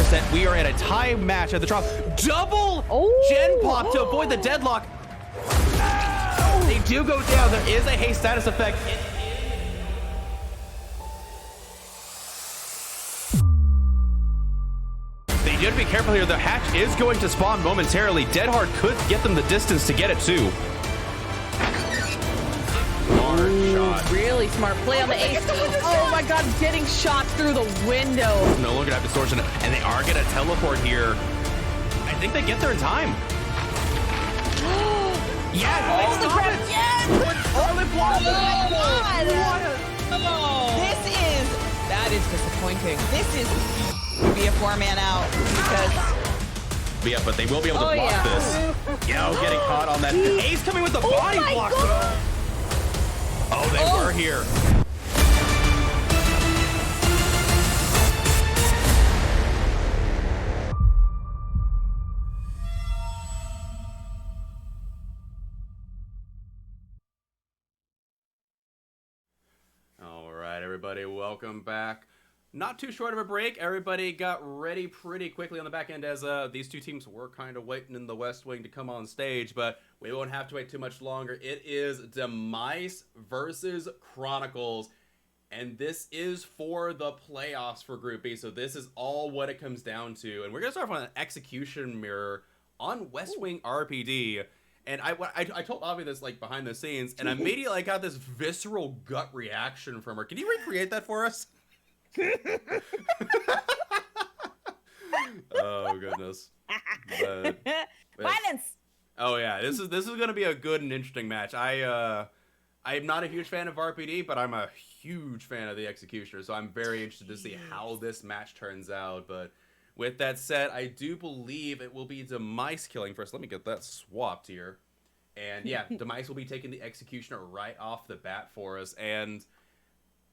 set. We are at a tie match at the drop. Double gen pop to avoid the deadlock. They do go down. There is a haste status effect. They do have to be careful here. The hatch is going to spawn momentarily. Dead Hard could get them the distance to get it too. Shot. Really smart play on the ace. Oh my god, getting shot through the window. No longer have distortion, and they are gonna teleport here. I think they get there in time. Yes! Oh, the grab! Yes! That is disappointing. This is be a 4-man out because. Yeah, but they will be able to block this. Yo, getting caught on that. Ace coming with the body block. Oh, they were here. All right, everybody, welcome back. Not too short of a break. Everybody got ready pretty quickly on the back end as these two teams were kind of waiting in the West Wing to come on stage, but we won't have to wait too much longer. It is Demice versus Chronicles, and this is for the playoffs for Group B, so this is all what it comes down to. And we're going to start off on an execution mirror on West Wing RPD. And I told Avi this like behind the scenes, and immediately I got this visceral gut reaction from her. Can you recreate that for us? Oh goodness. Violence. Oh yeah, this is gonna be a good and interesting match. I'm not a huge fan of RPD, but I'm a huge fan of the Executioner, so I'm very interested to see how this match turns out. But with that said, I do believe it will be Demice killing first. Let me get that swapped here. And yeah, Demice will be taking the Executioner right off the bat for us. And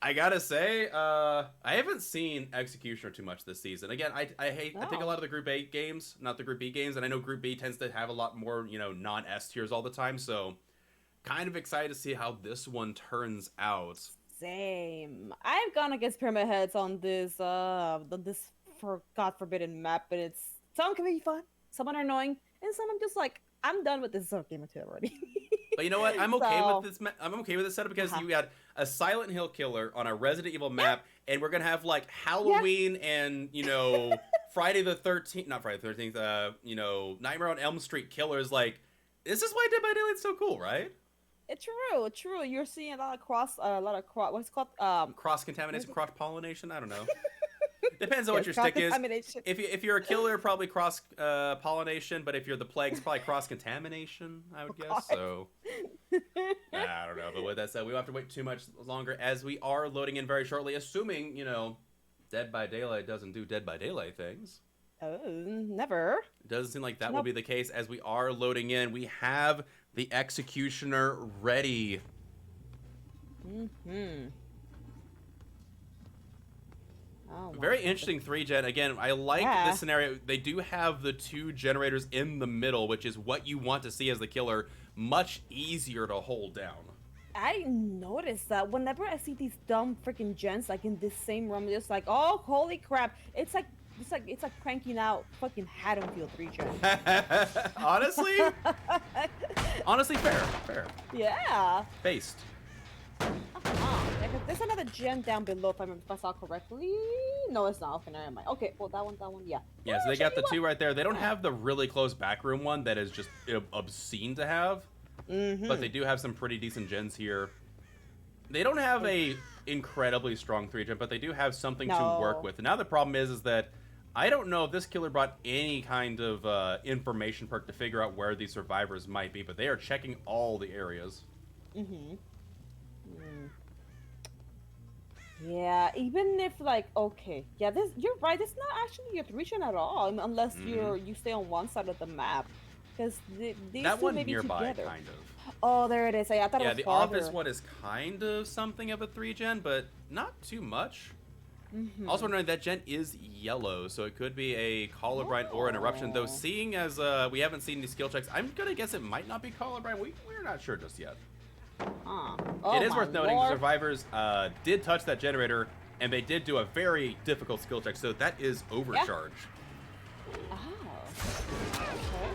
I gotta say, I haven't seen Executioner too much this season. Again, I think a lot of the Group A games, not the Group B games, and I know Group B tends to have a lot more, you know, non-S tiers all the time, so kind of excited to see how this one turns out. Same. I've gone against Pyramid Heads on this God forbidden map, but some can be fun, some are annoying, and some I'm just like, I'm done with this game of two already. But you know what? I'm okay with this. I'm okay with this setup because you got a Silent Hill killer on a Resident Evil map, and we're gonna have like Halloween and Friday the 13th, not Friday the 13th. Nightmare on Elm Street killers. Like, this is why Dead by Daylight's so cool, right? It's true. You're seeing a lot of cross. What's it called? Cross contamination, cross pollination. I don't know. Depends on what your stick is. If you're a killer, probably cross pollination, but if you're the plague, it's probably cross contamination, I would guess. So I don't know. But with that said, we won't have to wait too much longer as we are loading in very shortly, assuming Dead by Daylight doesn't do Dead by Daylight things. Oh, never. It doesn't seem like that will be the case as we are loading in. We have the Executioner ready. Oh, very interesting 3-gen. Again, I like this scenario. They do have the 2 generators in the middle, which is what you want to see as the killer. Much easier to hold down. I noticed that whenever I see these dumb freaking gens like in this same room, it's like, oh, holy crap! It's like cranking out fucking Haddonfield 3-gen. Honestly, fair. Yeah. Based. There's another gen down below if I saw correctly. No, it's not. Okay, never mind. Okay, well that one, yeah. Yeah, so they got the 2 right there. They don't have the really close backroom one that is just obscene to have. But they do have some pretty decent gens here. They don't have a incredibly strong 3-gen, but they do have something to work with. And now the problem is that I don't know if this killer brought any kind of information perk to figure out where these survivors might be, but they are checking all the areas. Yeah, even if you're right. It's not actually a 3-gen at all, unless you stay on one side of the map, because these that two one may be nearby, together. kind of. Oh, there it is. I thought it was the farther. office one is kind of something of a 3-gen, but not too much. Also wondering that gen is yellow, so it could be a Colorblind or an Eruption. Though, seeing as we haven't seen these skill checks, I'm gonna guess it might not be Colorblind. We're not sure just yet. It is worth noting the survivors did touch that generator, and they did do a very difficult skill check, so that is overcharge. Oh. Okay.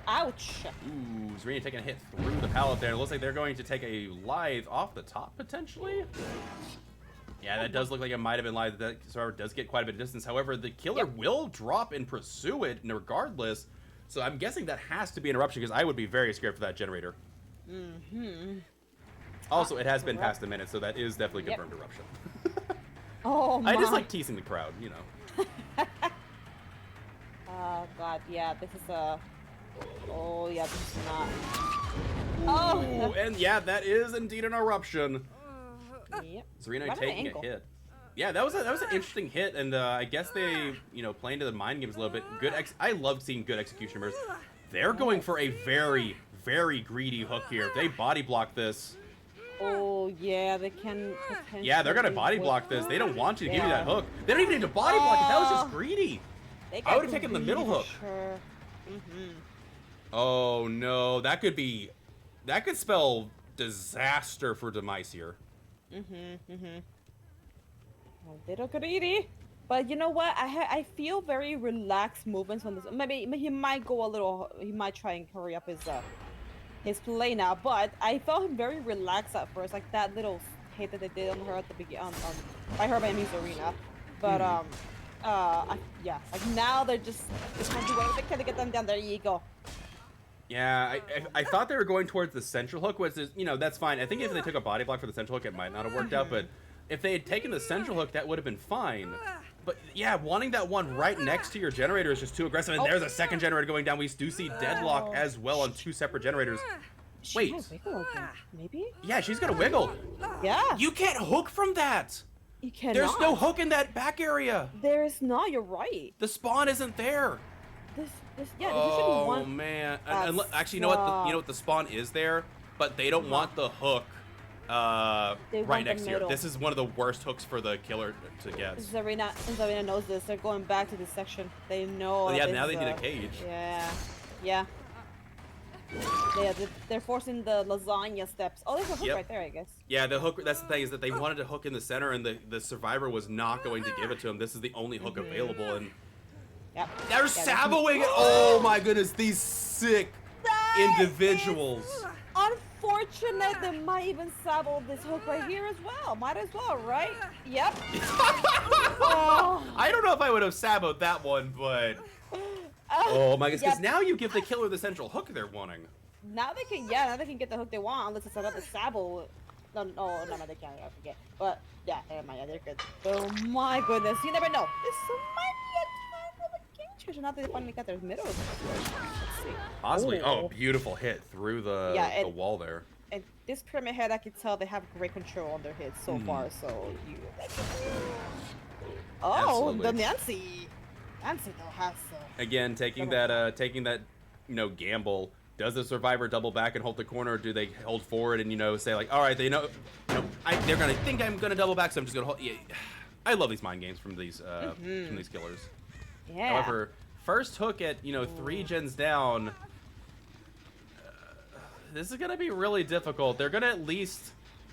Ouch. Ooh, Zarina taking a hit through the pallet there. It looks like they're going to take a lithe off the top, potentially. Yeah, that does look like it might have been live. That Survivor does get quite a bit of distance. However, the killer will drop and pursue it regardless. So I'm guessing that has to be an eruption because I would be very scared for that generator. Also, it has been past a minute, so that is definitely confirmed eruption. Oh my. I just like teasing the crowd, you know. Oh god, yeah, this is a... Oh yeah, this is not... Oh! Ooh, and yeah, that is indeed an eruption. Yep. Zarina taking a hit. Yeah, that was an interesting hit, and I guess they, you know, play into the mind games a little bit. I love seeing good execution members. They're going for a very, very greedy hook here. If they body block this. Oh yeah, they can potentially... Yeah, they're gonna body block this. They don't want you to give you that hook. They don't even need to body block it. That was just greedy. I would have taken the middle hook. Sure. Oh no, that could spell disaster for Demice here. A little greedy, but you know what? I feel very relaxed movements on this. Maybe he might go a little. He might try and hurry up his play now. But I felt him very relaxed at first, like that little hit that they did on her at the beginning. By her, by Arena. But yeah, like now they're just trying to do whatever they can to get them down. There you go. Yeah, I thought they were going towards the central hook, which is, you know, that's fine. I think if they took a body block for the central hook, it might not have worked out, but if they had taken the central hook, that would have been fine. But yeah, wanting that one right next to your generator is just too aggressive, and there's a second generator going down. We do see deadlock as well on two separate generators. Wait. Maybe? Yeah, she's gonna wiggle. Yeah. You can't hook from that. You cannot. There's no hook in that back area. There is not. You're right. The spawn isn't there. This should be Oh one. man! Actually, you know what? You know what? The spawn is there, but they don't want the hook right next to you. This is one of the worst hooks for the killer to get. Zarina knows this. They're going back to this section. They know. Well, yeah, now they need a cage. Yeah. They're forcing the lasagna steps. Oh, there's a hook right there, I guess. Yeah, the hook. That's the thing, is that they wanted a hook in the center, and the survivor was not going to give it to him. This is the only hook available, and they're saboing it. Oh my goodness, these sick individuals. Unfortunate, they might even sabo this hook right here as well. Might as well, right? Yep. I don't know if I would have saboed that one, but oh my goodness, because now you give the killer the central hook they're wanting. Now they can, now they can get the hook they want, unless it's another sabo. No, they can't. I forget. But yeah, never mind. Yeah, they're good. Oh my goodness, you never know. This might be a kind of a game changer. Now that they finally got their middle. Let's see. Possibly. Oh, beautiful hit through the wall there. And this pyramid head, I can tell they have great control on their hits so far. So Absolutely. The Nancy though has again taking that gamble. Does the survivor double back and hold the corner, or do they hold forward and say like, all right, they know, they're gonna think I'm gonna double back, so I'm just gonna hold. Yeah. I love these mind games from these killers. Yeah. However, first hook at 3 gens down. This is gonna be really difficult. They're gonna at least,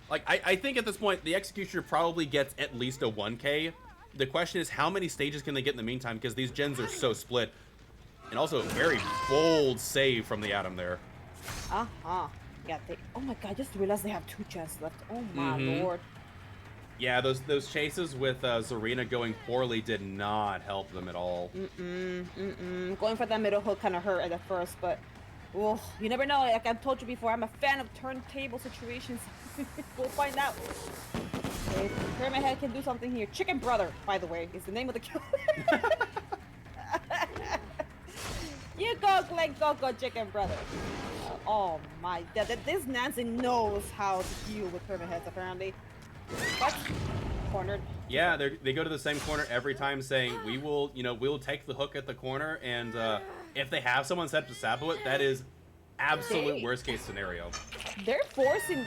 I think at this point the executioner probably gets at least a 1K. The question is how many stages can they get in the meantime, because these gens are so split. And also a very bold save from the Atom there. Yeah, oh my god, I just realized they have 2 chests left. Oh my lord. Yeah, those chases with Zarina going poorly did not help them at all. Going for that middle hook kind of hurt at first, but you never know. Like I've told you before, I'm a fan of turntable situations. We'll find out. Okay, Pyramid Head can do something here. Chicken Brother, by the way, is the name of the killer. You go, Glenn, go, Chicken Brother. Oh my, this Nancy knows how to deal with Pyramid Heads, apparently. What? Cornered. Yeah, they go to the same corner every time, saying we will take the hook at the corner, and if they have someone set up to sabo it, that is absolute worst case scenario. They're forcing,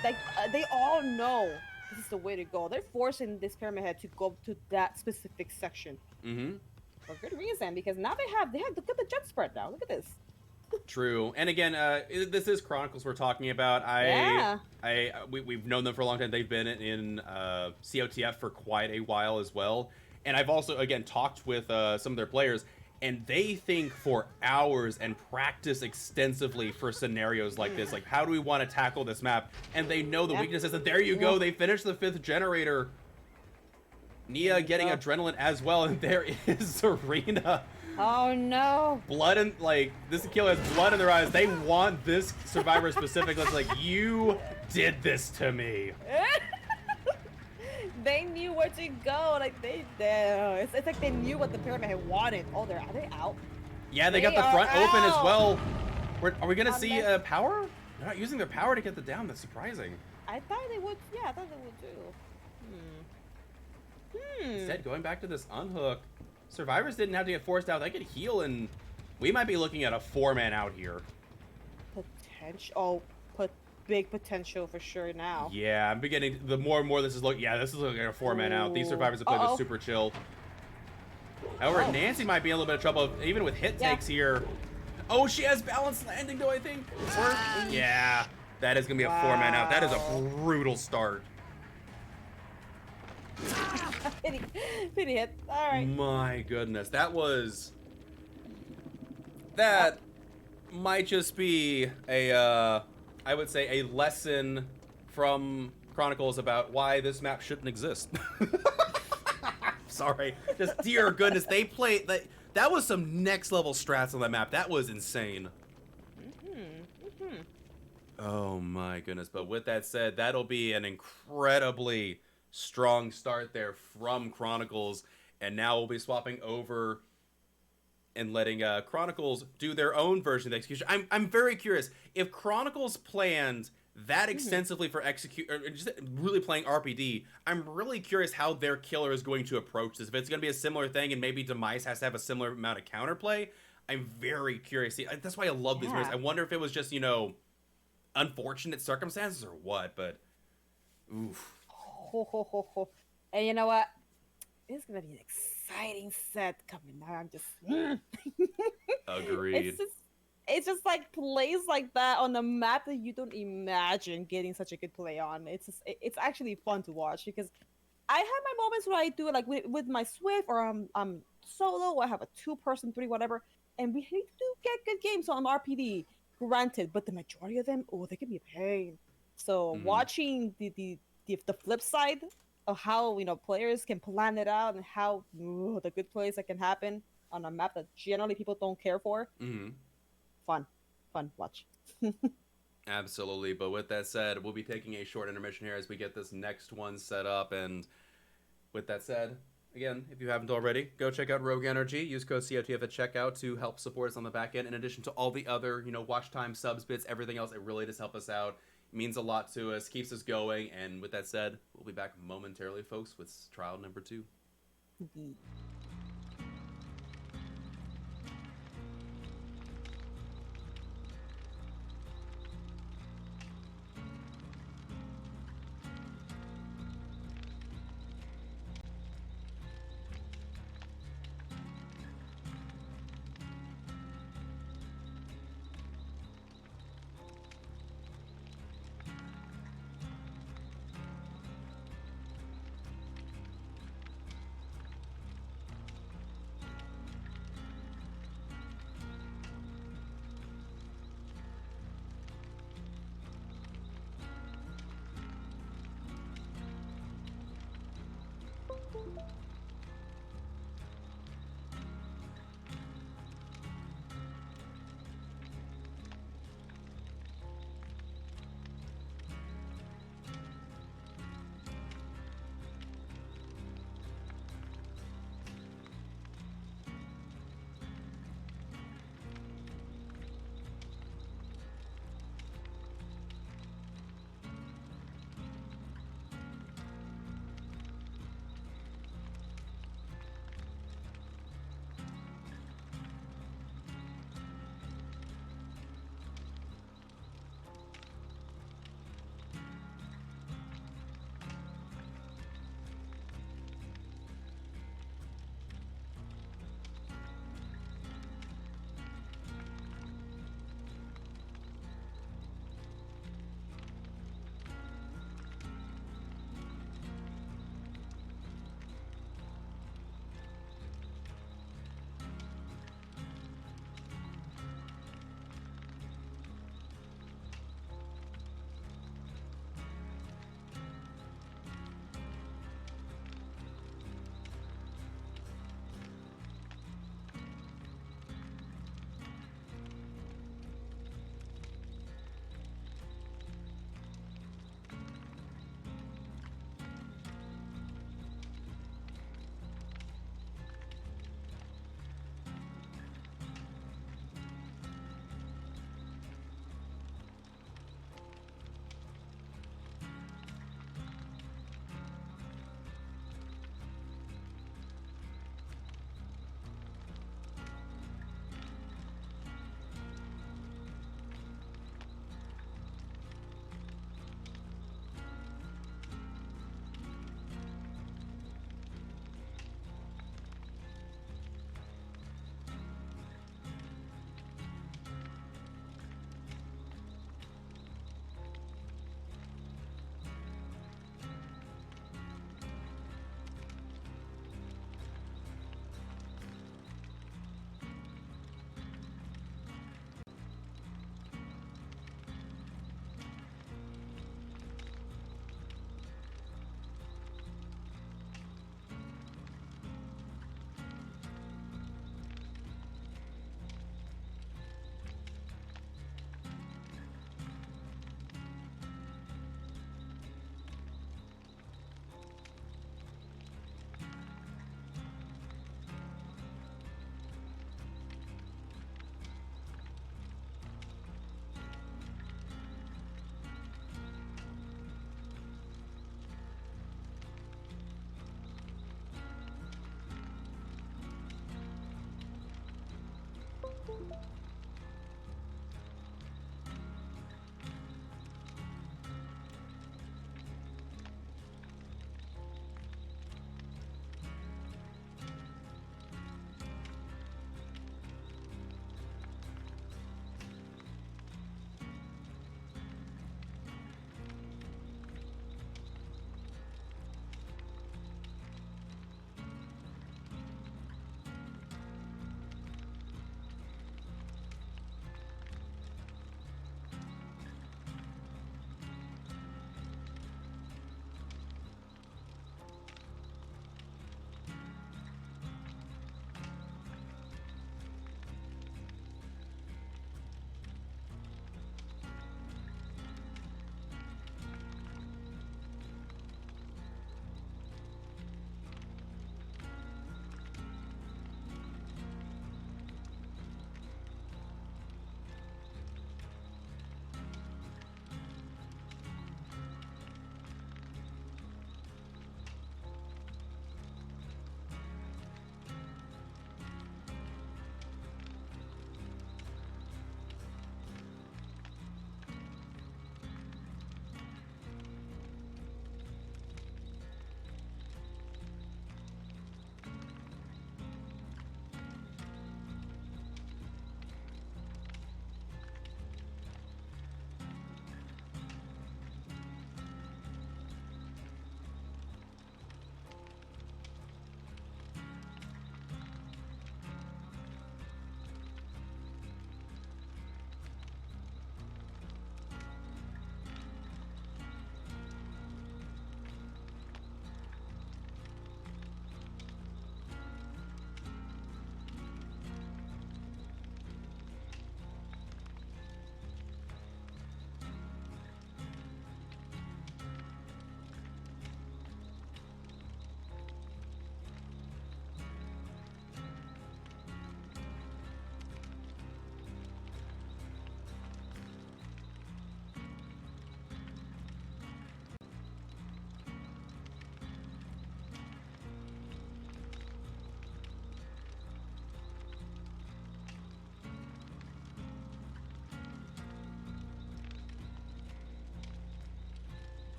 they all know this is the way to go. They're forcing this Pyramid Head to go to that specific section. For good reason, because now they have look at the jet spread now. Look at this. True. And again, this is Chronicles we're talking about. We've known them for a long time. They've been in COTF for quite a while as well. And I've also, again, talked with some of their players. and they think for hours and practice extensively for scenarios like this. Like, how do we want to tackle this map? And they know the weaknesses, and there you go. They finished the 5th generator. Nia getting adrenaline as well, and there is Serena. Oh no. Blood and like this killer has blood in their eyes. They want this survivor specifically. It's like, you did this to me. They knew where to go. Like it's like they knew what the pyramid had wanted. Oh, are they out? Yeah, they got the front open as well. Are we gonna see power? They're not using their power to get the down. That's surprising. I thought they would. Yeah, I thought they would too. Instead, going back to this unhook, survivors didn't have to get forced out. They could heal, and we might be looking at a 4-man out here. Potential. Big potential for sure now. Yeah, I'm beginning. The more and more this is looking. Yeah, this is looking like a 4-man out. These survivors have played with super chill. However, Nancy might be in a little bit of trouble, even with hit takes here. Oh, she has balanced landing, though, I think. Yeah, that is going to be a 4-man out. That is a brutal start. Pity hit. All right. My goodness. That might just be a, I would say, a lesson from Chronicles about why this map shouldn't exist. Sorry. Just, dear goodness, they played... That was some next level strats on that map. That was insane. Oh my goodness. But with that said, that'll be an incredibly strong start there from Chronicles. And now we'll be swapping over and letting Chronicles do their own version of the execution. I'm very curious. If Chronicles planned that extensively for execute, or just really playing RPD, I'm really curious how their killer is going to approach this. If it's going to be a similar thing, and maybe Demice has to have a similar amount of counterplay, I'm very curious. That's why I love these videos. I wonder if it was just, unfortunate circumstances or what, but oof. And you know what? It's gonna be an exciting set coming now. I'm just agreed. It's just like plays like that on the map that you don't imagine getting such a good play on. It's actually fun to watch because I have my moments where I do it like with my Swift, or I'm solo, or I have a 2-person 3 whatever, and we do get good games on RPD, granted, but the majority of them, they can be a pain. So watching the flip side of how players can plan it out and how the good plays that can happen on a map that generally people don't care for. Fun watch. Absolutely. But with that said, we'll be taking a short intermission here as we get this next one set up. And with that said, again, if you haven't already, go check out Rogue Energy. Use code COTF at checkout to help support us on the back end. In addition to all the other, watch time, subs, bits, everything else, it really does help us out. It means a lot to us, keeps us going. And with that said, we'll be back momentarily, folks, with trial number 2.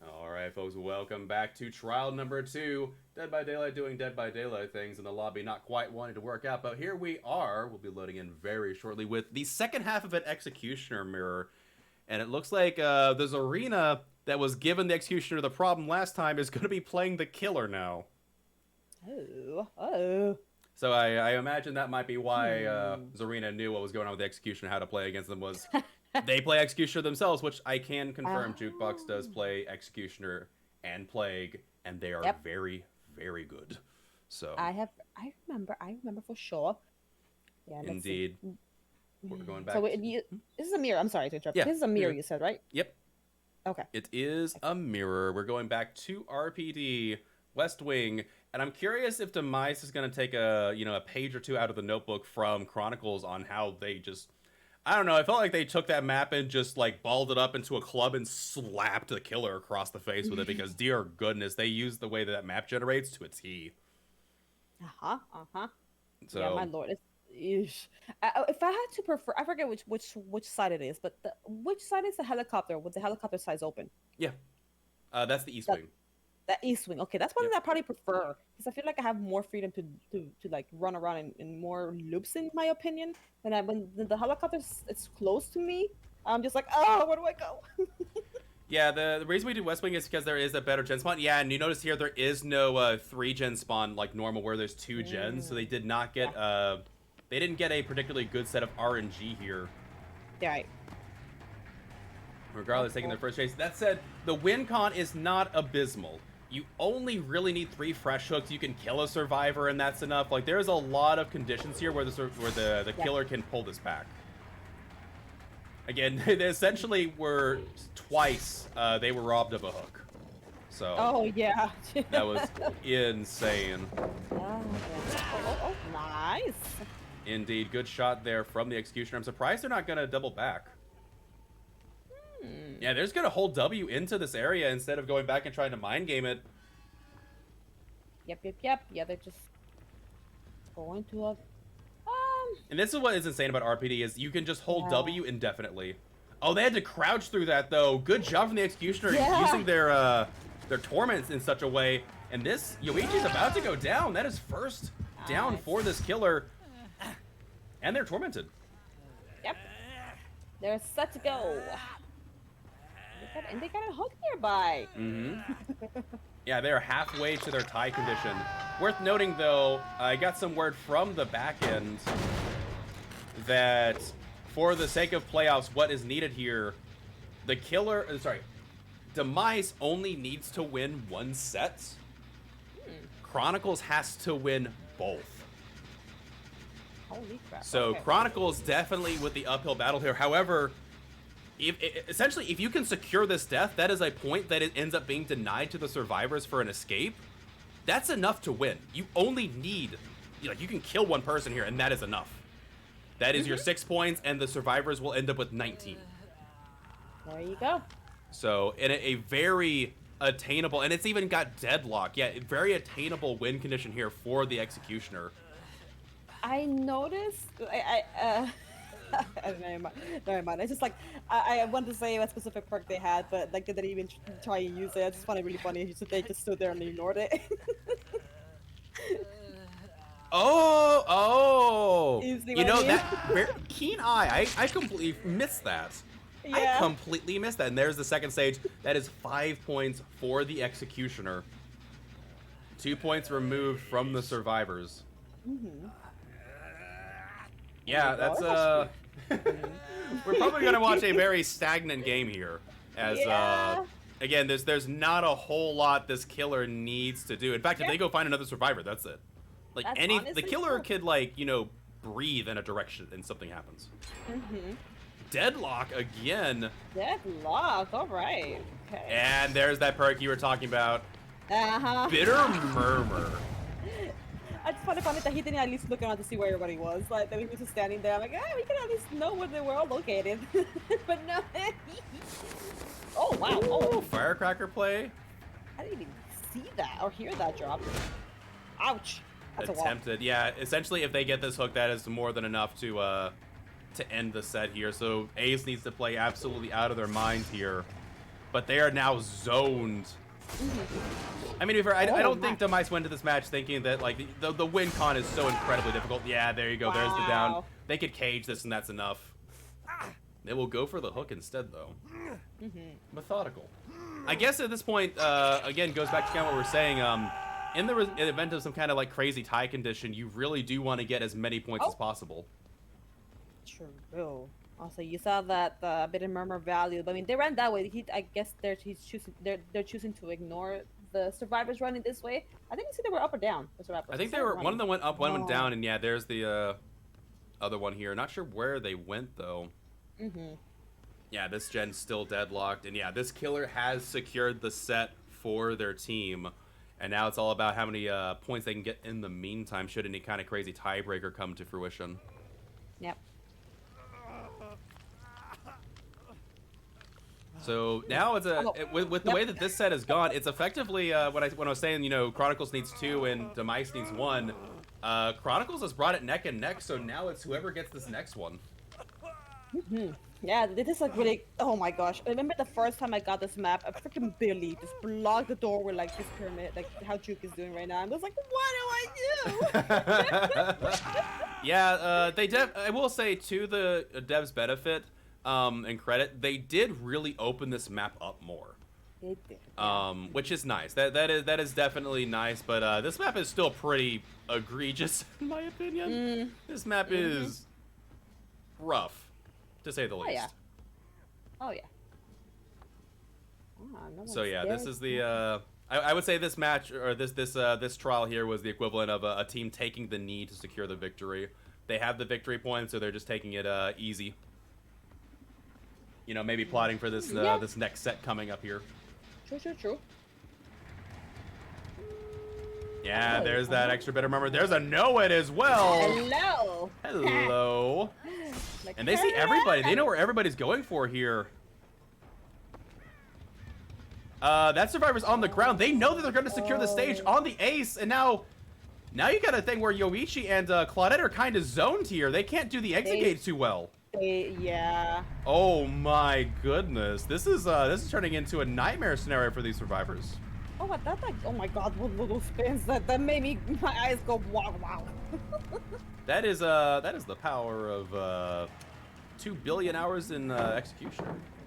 Alright, folks, welcome back to trial number 2. Dead by Daylight doing Dead by Daylight things in the lobby, not quite wanting to work out, but here we are. We'll be loading in very shortly with the second half of an Executioner mirror. And it looks like the Zarina that was given the Executioner the problem last time is going to be playing the Killer now. Oh. So I imagine that might be why Zarina knew what was going on with the Executioner, how to play against them was... They play Executioner themselves, which I can confirm Jukebox does play Executioner and Plague, and they are very, very good. So I remember for sure. Yeah, indeed. We're going back. So this is a mirror. I'm sorry to interrupt. Yeah, This is a mirror, you said, right? Yep. Okay. It is a mirror. We're going back to RPD, West Wing, and I'm curious if Demice is going to take a page or two out of the notebook from Chronicles on how they just... I don't know, I felt like they took that map and just, like, balled it up into a club and slapped the Killer across the face with it, because, dear goodness, they used the way that map generates to a T. So, yeah, my lord. If I had to prefer, I forget which side it is, but which side is the helicopter with the helicopter sides open? Yeah. That's the East Wing. That East Wing. Okay, that's one that I probably prefer, because I feel like I have more freedom to like run around in more loops, in my opinion. When the helicopter it's close to me, I'm just like, oh, where do I go? Yeah, the reason we do West Wing is because there is a better gen spawn. Yeah, and you notice here there is no 3-gen spawn like normal where there's 2 gens, so they did not get they didn't get a particularly good set of RNG here. Right. Regardless, taking their first chase. That said, the win con is not abysmal. You only really need 3 fresh hooks. You can kill a survivor, and that's enough. Like, there's a lot of conditions here where the killer can pull this back. Again, they essentially were twice they were robbed of a hook. So. Oh yeah. That was insane. Oh, nice. Indeed, good shot there from the Executioner. I'm surprised they're not gonna double back. Yeah, they're just gonna hold W into this area instead of going back and trying to mind game it. Yep. Yeah, they're just going to a. And this is what is insane about RPD is you can just hold W indefinitely. Oh, they had to crouch through that though. Good job from the Executioner using their torments in such a way. And this Yoichi's about to go down. That is first down for this killer. And they're tormented. Yep. They're set to go. And they got a hook nearby. Yeah, they're halfway to their tie condition. Worth noting, though, I got some word from the back end that for the sake of playoffs, what is needed here, the killer, Demice only needs to win 1 set. Chronicles has to win both. Holy crap. So okay. Chronicles definitely with the uphill battle here. However, essentially, if you can secure this death, that is a point that it ends up being denied to the survivors for an escape. That's enough to win. You only need, you can kill 1 person here, and that is enough. That is your 6 points, and the survivors will end up with 19. There you go. So, in a very attainable, and it's even got deadlock. Yeah, very attainable win condition here for the Executioner. I noticed. Never mind. It's just like I wanted to say what specific perk they had, but like they didn't even try and use it. I just found it really funny. They just stood there and ignored it. You know that keen eye. I completely missed that. Yeah. I completely missed that. And there's the second stage. That is 5 points for the Executioner. 2 points removed from the survivors. Yeah, that's we're probably gonna watch a very stagnant game here, as again, there's not a whole lot this killer needs to do. In fact, if they go find another survivor, that's it. Like the killer could breathe in a direction and something happens. Deadlock again. Deadlock. All right. Okay. And there's that perk you were talking about. Bitter Murmur. I just found it funny that he didn't at least look around to see where everybody was. Like, that he was just standing there. I'm like, we can at least know where they were all located. But no. Oh, wow. Oh, firecracker play. I didn't even see that or hear that drop. Ouch. That's attempted. Yeah, essentially, if they get this hook, that is more than enough to end the set here. So Ace needs to play absolutely out of their minds here. But they are now zoned. I mean, I don't think Demice went to this match thinking that the win con is so incredibly difficult. Yeah, there you go. Wow. There's the down. They could cage this, and that's enough. They will go for the hook instead, though. Methodical. I guess at this point, again, goes back to kind of what we're saying. In the event of some kind of crazy tie condition, you really do want to get as many points as possible. True. Also, you saw that bit of murmur value. But I mean, they ran that way. I guess they're choosing to ignore the survivors running this way. I think you said they were up or down. The survivors. I think they were. One of them went up, one went down, and yeah, there's the other one here. Not sure where they went though. Yeah, this gen's still deadlocked, and yeah, this killer has secured the set for their team, and now it's all about how many points they can get in the meantime. Should any kind of crazy tiebreaker come to fruition. Yep. So now it's with the way that this set has gone, it's effectively when I was saying Chronicles needs 2 and Demice needs 1. Chronicles has brought it neck and neck, so now it's whoever gets this next one. Yeah, this is really. Oh my gosh! I remember the first time I got this map, I freaking Billy just blocked the door with this pyramid, how Juke is doing right now. I was like, what do I do? Yeah, I will say to the devs' benefit. And credit, they did really open this map up more. They did. Which is nice. That is definitely nice, but this map is still pretty egregious in my opinion. This map is rough, to say the least. Oh yeah. no So one's yeah, scared. this is the. I would say this match or this trial here was the equivalent of a team taking the knee to secure the victory. They have the victory point, so they're just taking it easy. You know, maybe plotting for this Yeah. this next set coming up here. True. Yeah, Oh, there's that extra bit of armor. There's a know-it as well. Hello. Hello. Like, And they see everybody. They know where everybody's going for here. That survivor's on the ground. They know that they're going to secure the stage on the ace, and now you got a thing where Yoichi and Claudette are kind of zoned here. They can't do the exit gate too well. Yeah. Oh my goodness, this is turning into a nightmare scenario for these survivors. Oh, what that like? Oh my God! What little spins that made my eyes go wow. That is the power of 2 billion hours in execution.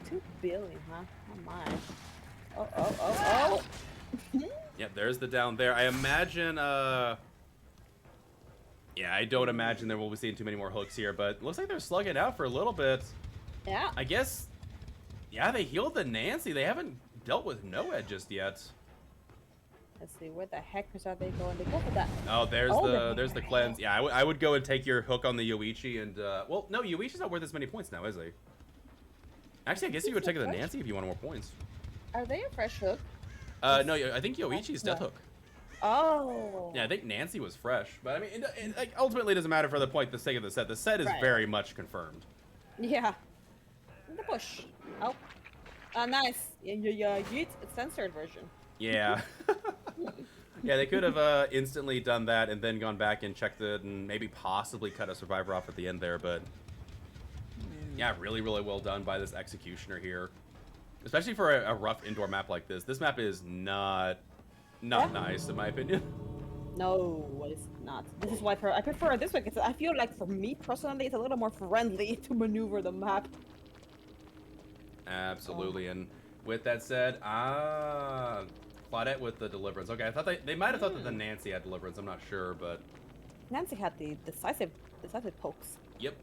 2 billion, huh? Oh my. Oh. Yeah, there's the down there. I imagine, yeah, I don't imagine that we'll be seeing too many more hooks here, but it looks like they're slugging out for a little bit. Yeah. I guess, yeah, they healed the Nancy. They haven't dealt with Noed just yet. Let's see, where the heckers are they going? They go for that. Oh, there's the cleanse. Yeah, I would go and take your hook on the Yoichi and, well, no, Yoichi's not worth as many points now, is he? Actually, I guess you would take the Nancy if you want more points. Are they a fresh hook? No, I think Yoichi's death hook. Oh. Yeah, I think Nancy was fresh, but I mean, like, ultimately, it doesn't matter for the point, the sake of the set. The set is very much confirmed. Yeah. In the bush. Oh. Nice. Yeah, Yeet censored version. Yeah. Yeah, they could have instantly done that and then gone back and checked it and maybe possibly cut a survivor off at the end there, but yeah, really, really well done by this executioner here. Especially for a rough indoor map like this. This map is not nice, in my opinion. No, it's not. This is why I prefer this one because I feel like for me personally, it's a little more friendly to maneuver the map. Absolutely, and with that said, Claudette with the deliverance. Okay, I thought they might have thought that the Nancy had deliverance. I'm not sure, but Nancy had the decisive pokes. yep.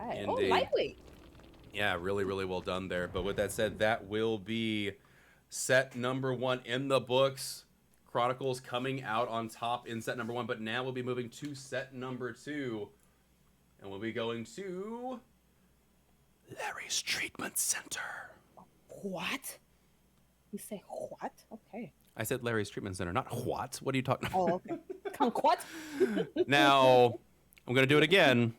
Okay. Oh, lightweight. Yeah, really, really well done there. But with that said, that will be set number 1 in the books. Chronicles coming out on top in set number 1, but now we'll be moving to set number 2, and we'll be going to Larry's Treatment Center. What? You say what? Okay. I said Larry's Treatment Center, not what. What are you talking about? Oh, okay. Kumquat. Now, I'm going to do it again.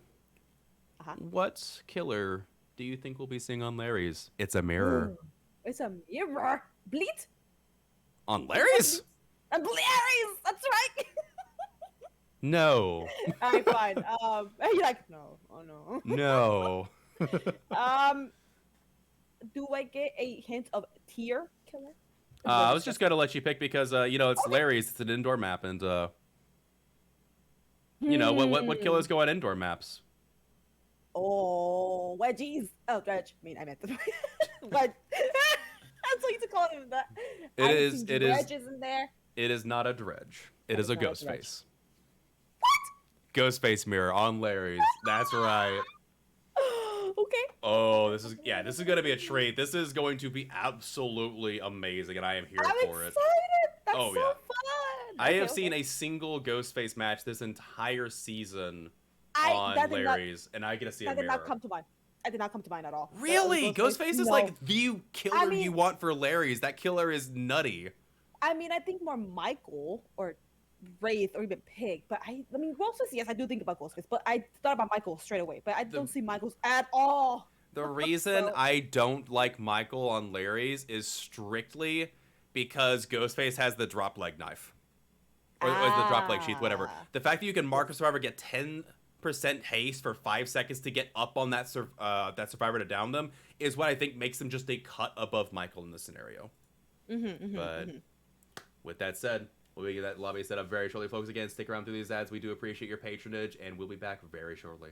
Uh-huh. What killer do you think we'll be seeing on Larry's? It's a mirror. Ooh, it's a mirror. Bleed? On Larry's? And Larry's! That's right! No. Alright, fine. You're like, no. Oh, no. No. Do I get a hint of tier killer? I was just going to let you pick because, you know, it's Larry's. It's an indoor map. And, you know, what killers go on indoor maps? Oh, wedgies. Oh, dredge. I mean, I meant the wedge. That's what you to call him that. It is. Dredges in there. It is not a dredge. It is a ghost dredge. face. What? Ghost face mirror on Larry's. That's right. Okay. Oh, this is going to be a treat. This is going to be absolutely amazing, and I am here for it. That's Oh, so yeah. fun. I have seen a single Ghostface match this entire season on that did Larry's, and I get to see a That did mirror. not come to mind. I did not come to mind at all. Really? Ghostface is like the killer I mean- you want for Larry's. That killer is nutty. I mean, I think more Michael or Wraith or even Pig, but I mean, Ghostface, yes, I do think about Ghostface, but I thought about Michael straight away, but I don't see Michael's at all. The reason So- I don't like Michael on Larry's is strictly because Ghostface has the drop leg knife. Or the drop leg sheath, whatever. The fact that you can mark a survivor, get 10% haste for 5 seconds to get up on that survivor to down them is what I think makes them just a cut above Michael in this scenario. But with that said, we'll get that lobby set up very shortly, folks. Again, stick around through these ads. We do appreciate your patronage, and we'll be back very shortly.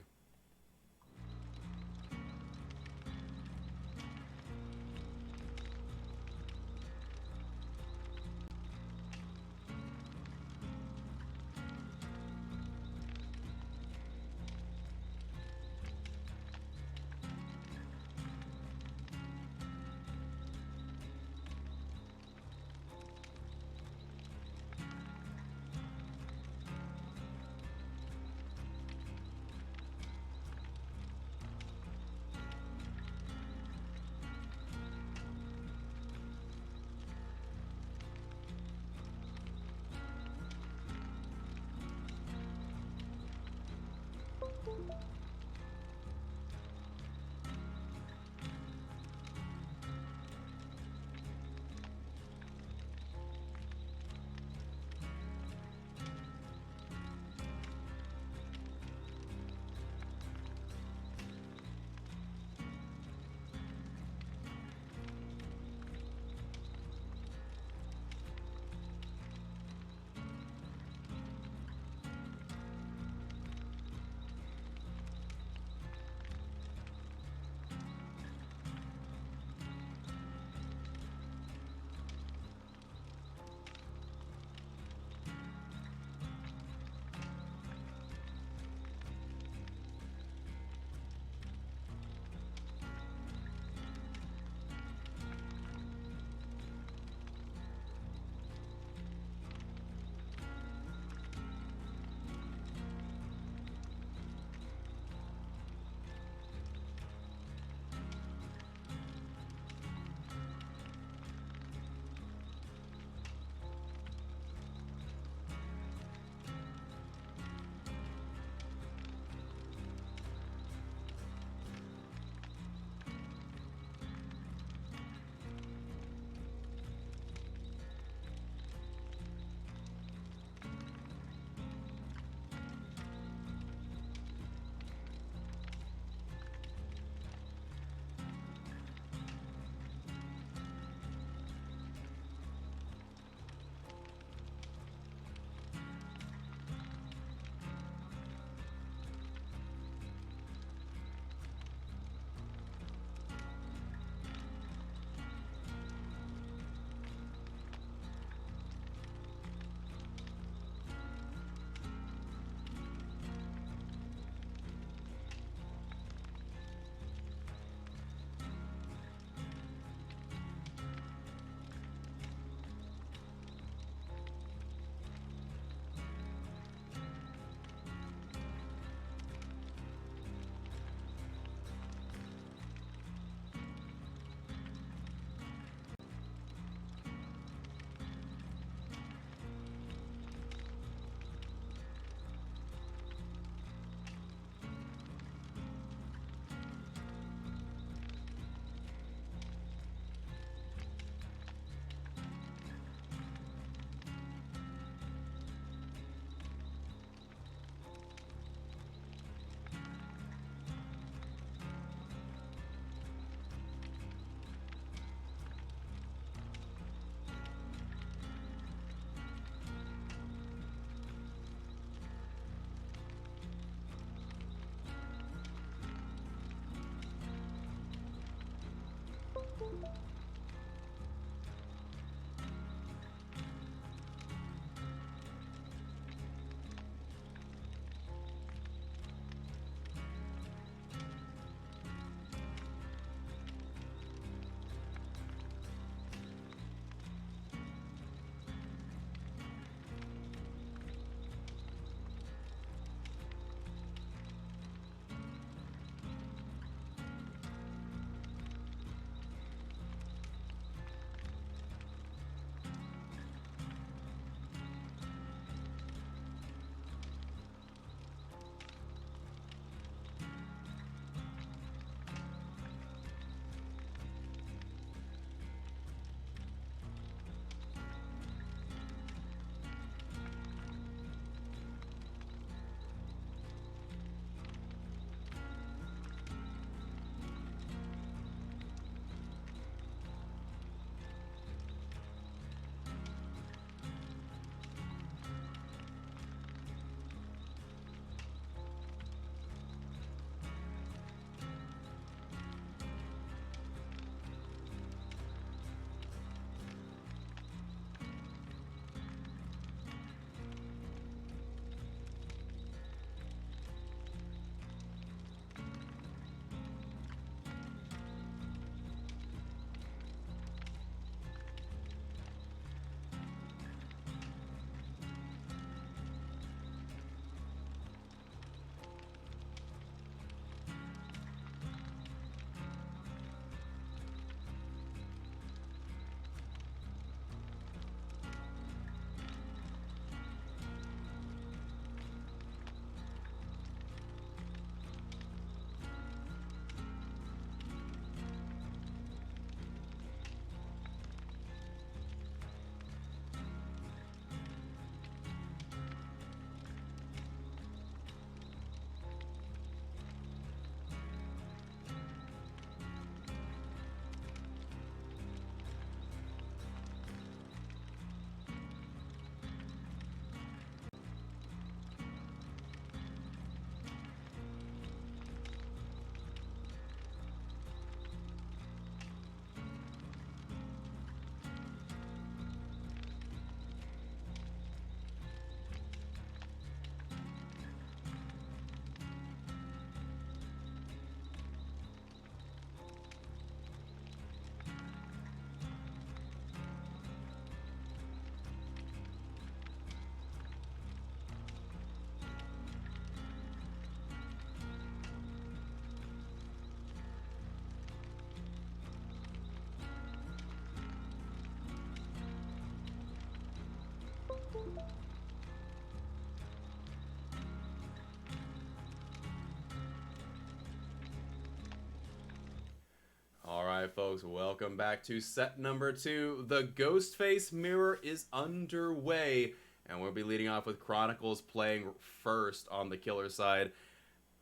Alright folks, welcome back to set number 2. The Ghostface Mirror is underway, and we'll be leading off with Chronicles playing first on the killer side.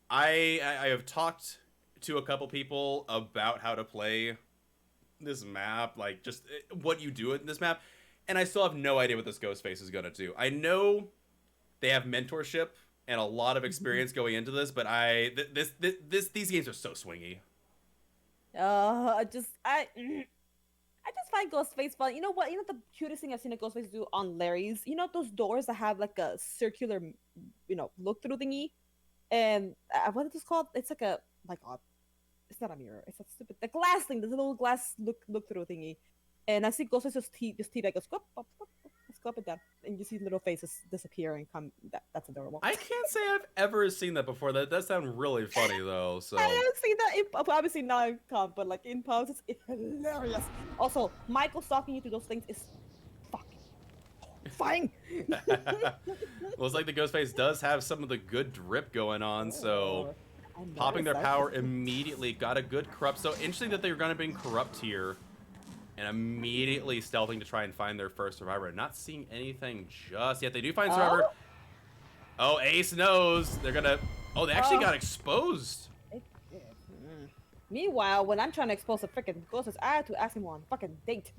I have talked to a couple people about how to play this map, like just what you do in this map, and I still have no idea what this Ghostface is going to do. I know they have mentorship and a lot of experience going into this, but these games are so swingy. I just find Ghostface fun. You know what? You know the cutest thing I've seen a Ghostface do on Larry's? You know those doors that have like a circular, look through thingy? And what is this called? It's like a, my god. It's not a mirror. It's a stupid, the glass thing, the little glass look through thingy. And I see Ghostface just teabag goes, go up and down. And you see little faces disappear and come. That's adorable. I can't say I've ever seen that before. That does sound really funny though. So I haven't seen that in, obviously not in comp, but like in pubs, it's hilarious. Also, Michael stalking you through those things is fucking horrifying. Well, it's like the Ghostface does have some of the good drip going on, so popping their power immediately got a good corrupt. So interesting that they're going to bring corrupt here. And immediately stealthing to try and find their first survivor. Not seeing anything just yet. They do find survivor. Oh, Ace knows. They're gonna... Oh, they actually got exposed. Meanwhile, when I'm trying to expose a freaking ghost, I have to ask him on a fucking date.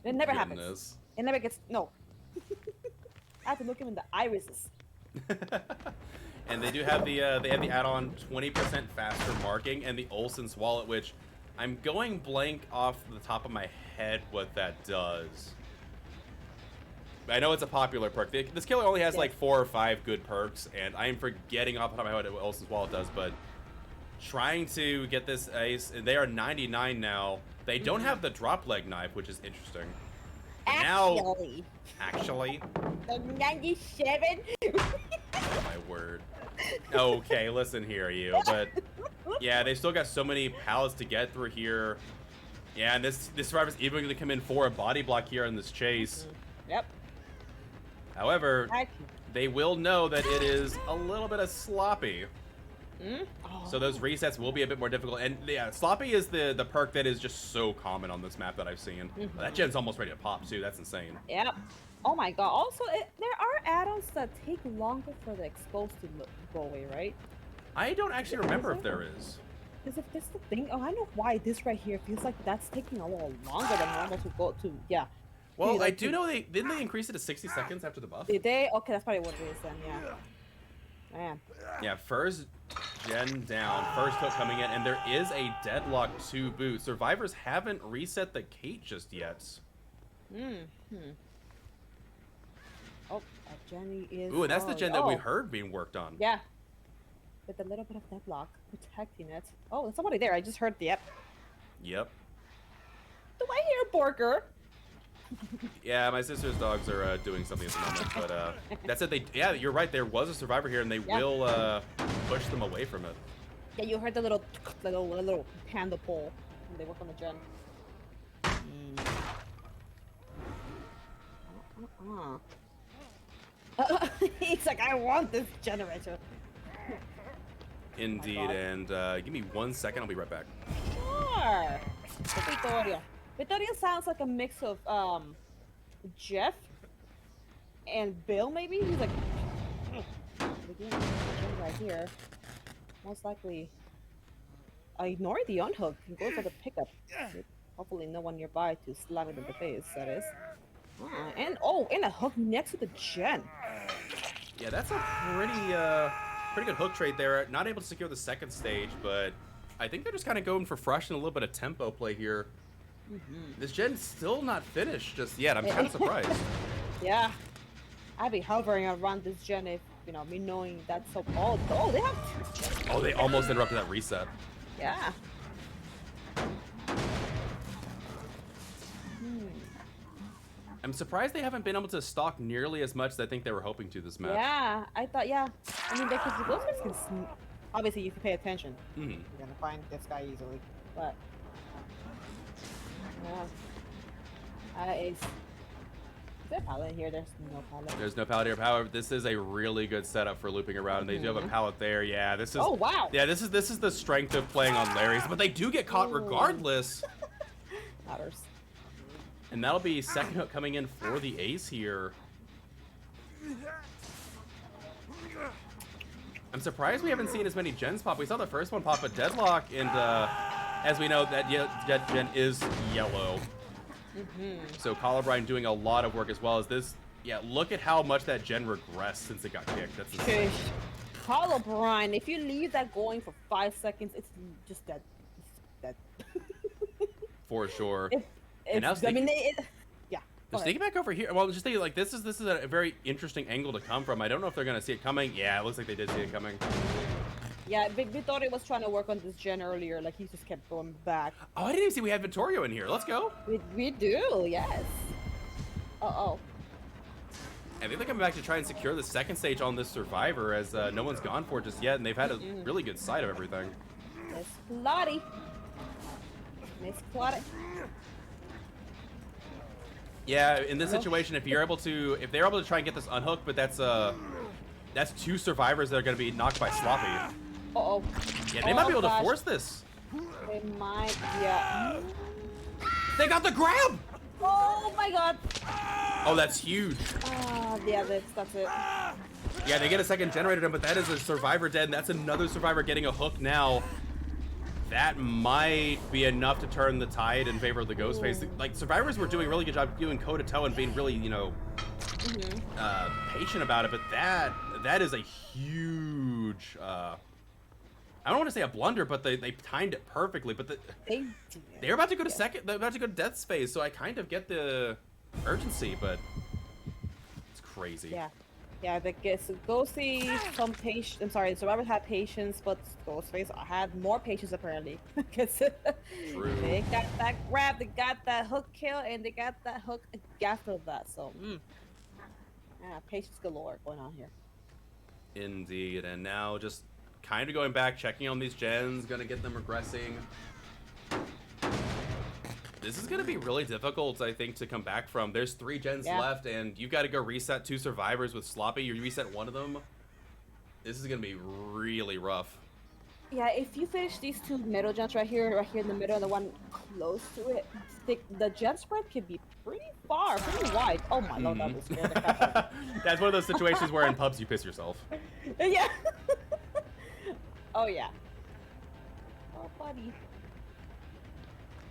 It never happens. It never gets... No. I have to look him in the irises. And they do have the add-on 20% faster marking and the Olsen's wallet, which... I'm going blank off the top of my head what that does. I know it's a popular perk. This killer only has like 4 or 5 good perks, and I am forgetting off the top of my head what Olsen's wallet does, but trying to get this Ace, and they are 99 now. They don't have the drop leg knife, which is interesting. Actually. The 97? Oh my word. Okay, listen here, you, but... Yeah, they've still got so many pallets to get through here. Yeah, and this survivor's even going to come in for a body block here in this chase. Yep. However, they will know that it is a little bit of sloppy. So those resets will be a bit more difficult. And yeah, sloppy is the perk that is just so common on this map that I've seen. That gen's almost ready to pop too. That's insane. Yep. Oh my god. Also, there are add-ons that take longer for the exposed to go away, right? I don't actually remember if there is. Because if this is the thing, oh, I know why this right here feels like that's taking a little longer than normal to go to, yeah. Well, like, I do know didn't they increase it to 60 seconds after the buff? Did they? Okay, that's probably what it is then, yeah. Man. Yeah, first gen down, first hook coming in, and there is a deadlock to boot. Survivors haven't reset the Kate just yet. Oh, Jenny is... Ooh, and that's the gen that we heard being worked on. Yeah. With a little bit of deadlock protecting it. Oh, there's somebody there. I just heard the yep. Yep. Do I hear Borker? Yeah, my sister's dogs are doing something at the moment, but that's it. Yeah, you're right. There was a survivor here, and they will push them away from it. Yeah, you heard the little panda pole when they work on the gen. He's like, I want this generator. Indeed, and give me 1 second. I'll be right back. Sure. Vittoria sounds like a mix of Jeff and Bill, maybe. He's like right here. Most likely, ignore the unhook and go for the pickup. Hopefully, no one nearby to slam it in the face. That is. And a hook next to the gen. Yeah, that's a pretty good hook trade there. Not able to secure the second stage, but I think they're just kind of going for fresh and a little bit of tempo play here. This gen's still not finished just yet. I'm kind of surprised. Yeah, I'd be hovering around this gen if me knowing that's so. Oh, they have. Oh, they almost interrupted that reset. Yeah. I'm surprised they haven't been able to stalk nearly as much as I think they were hoping to this match. Yeah, I thought, yeah. I mean, because the Ghostface can obviously, you can pay attention. You're gonna find this guy easily. But, yeah. It's there a pallet here? There's no pallet. There's no pallet here. However, this is a really good setup for looping around. They do have a pallet there. Yeah, this is. Oh wow. Yeah, this is the strength of playing on Larry's, but they do get caught regardless. Matters. And that'll be second hook coming in for the ace here. I'm surprised we haven't seen as many gens pop. We saw the first one pop a deadlock, and as we know, that gen is yellow. So Colubrine doing a lot of work as well as this. Yeah, look at how much that gen regressed since it got kicked. That's insane. Colubrine, if you leave that going for 5 seconds, it's just dead. It's dead. For sure. Yeah. They're sneaking back over here. Well, just think, like, this is a very interesting angle to come from. I don't know if they're gonna see it coming. Yeah, it looks like they did see it coming. Yeah, we thought it was trying to work on this gen earlier. Like, he just kept going back. Oh, I didn't even see we had Vittorio in here. Let's go. We do, yes. Uh-oh. I think they're coming back to try and secure the second stage on this Survivor, as no one's gone for it just yet, and they've had a really good sight of everything. Miss Plotty. Miss Plotty. Yeah, in this situation, if they're able to try and get this unhooked, but that's 2 survivors that are going to be knocked by Sloppy. Uh-oh. Yeah, they might be able to force this. They might, yeah. They got the grab! Oh my god. Oh, that's huge. Yeah, that's it. Yeah, they get a second generator done, but that is a survivor dead, and that's another survivor getting a hook now. That might be enough to turn the tide in favor of the Ghostface. Like, survivors were doing a really good job doing toe-to-toe and being really, you know, patient about it, but that is a huge, I don't want to say a blunder, but they timed it perfectly, but they're about to go to they're about to go to death's phase, so I kind of get the urgency, but it's crazy. Yeah. Yeah, the Ghosty, some patience. I'm sorry, the survivors had patience, but Ghostface had more patience apparently. Because they got that grab, they got that hook kill, and they got that hook after that. So, yeah, patience galore going on here. Indeed, and now just kind of going back, checking on these gens, gonna get them regressing. This is going to be really difficult, I think, to come back from. There's 3 gens left, and you've got to go reset 2 survivors with Sloppy. You reset 1 of them. This is going to be really rough. Yeah, if you finish these 2 middle gens right here in the middle, and the one close to it, the gen spread can be pretty far, pretty wide. Oh my lord, that was scary. That's one of those situations where in pubs you piss yourself. Yeah. Oh yeah. Oh buddy.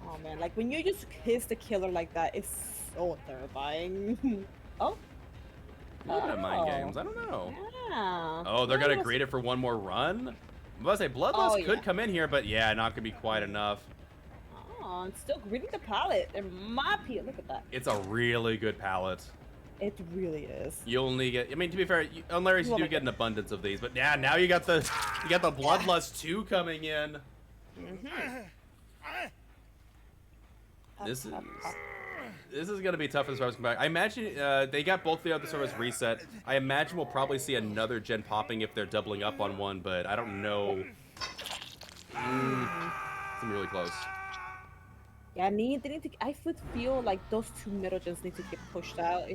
Oh man, like when you just kiss the killer like that, it's so terrifying. Oh. A little bit of mind games. I don't know. Yeah. Oh, they're gonna greet it for one more run. I'm about to say Bloodlust could come in here, but yeah, not gonna be quite enough. Oh, it's still greeting the palette. And my peel, look at that. It's a really good palette. It really is. You only get, I mean, to be fair, on Larry's you do get an abundance of these, but yeah, now you got the Bloodlust 2 coming in. This is gonna be tough for the servers to come back. I imagine they got both the other servers reset. I imagine we'll probably see another gen popping if they're doubling up on one, but I don't know. It's really close. Yeah, they need to. I would feel like those 2 middle gens need to get pushed out.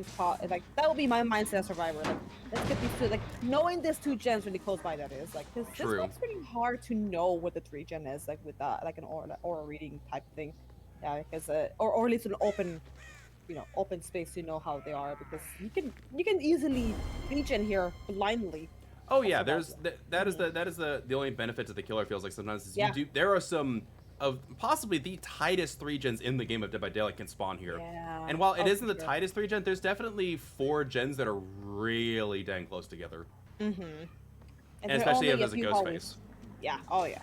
Like that would be my mindset as Survivor. Like let's get these 2. Like knowing there's 2 gens really close by. That is like this one's pretty hard to know what the 3 gen is. Like with like an aura reading type thing. Yeah, because or at least an open, open space to know how they are, because you can easily reach in here blindly. Oh yeah, that is the only benefit to the killer feels like sometimes is there are some of possibly the tightest 3 gens in the game of Dead by Daylight can spawn here. Yeah. And while it isn't the tightest 3 gen, there's definitely 4 gens that are really dang close together. And especially if there's a ghost face. Yeah. Oh yeah.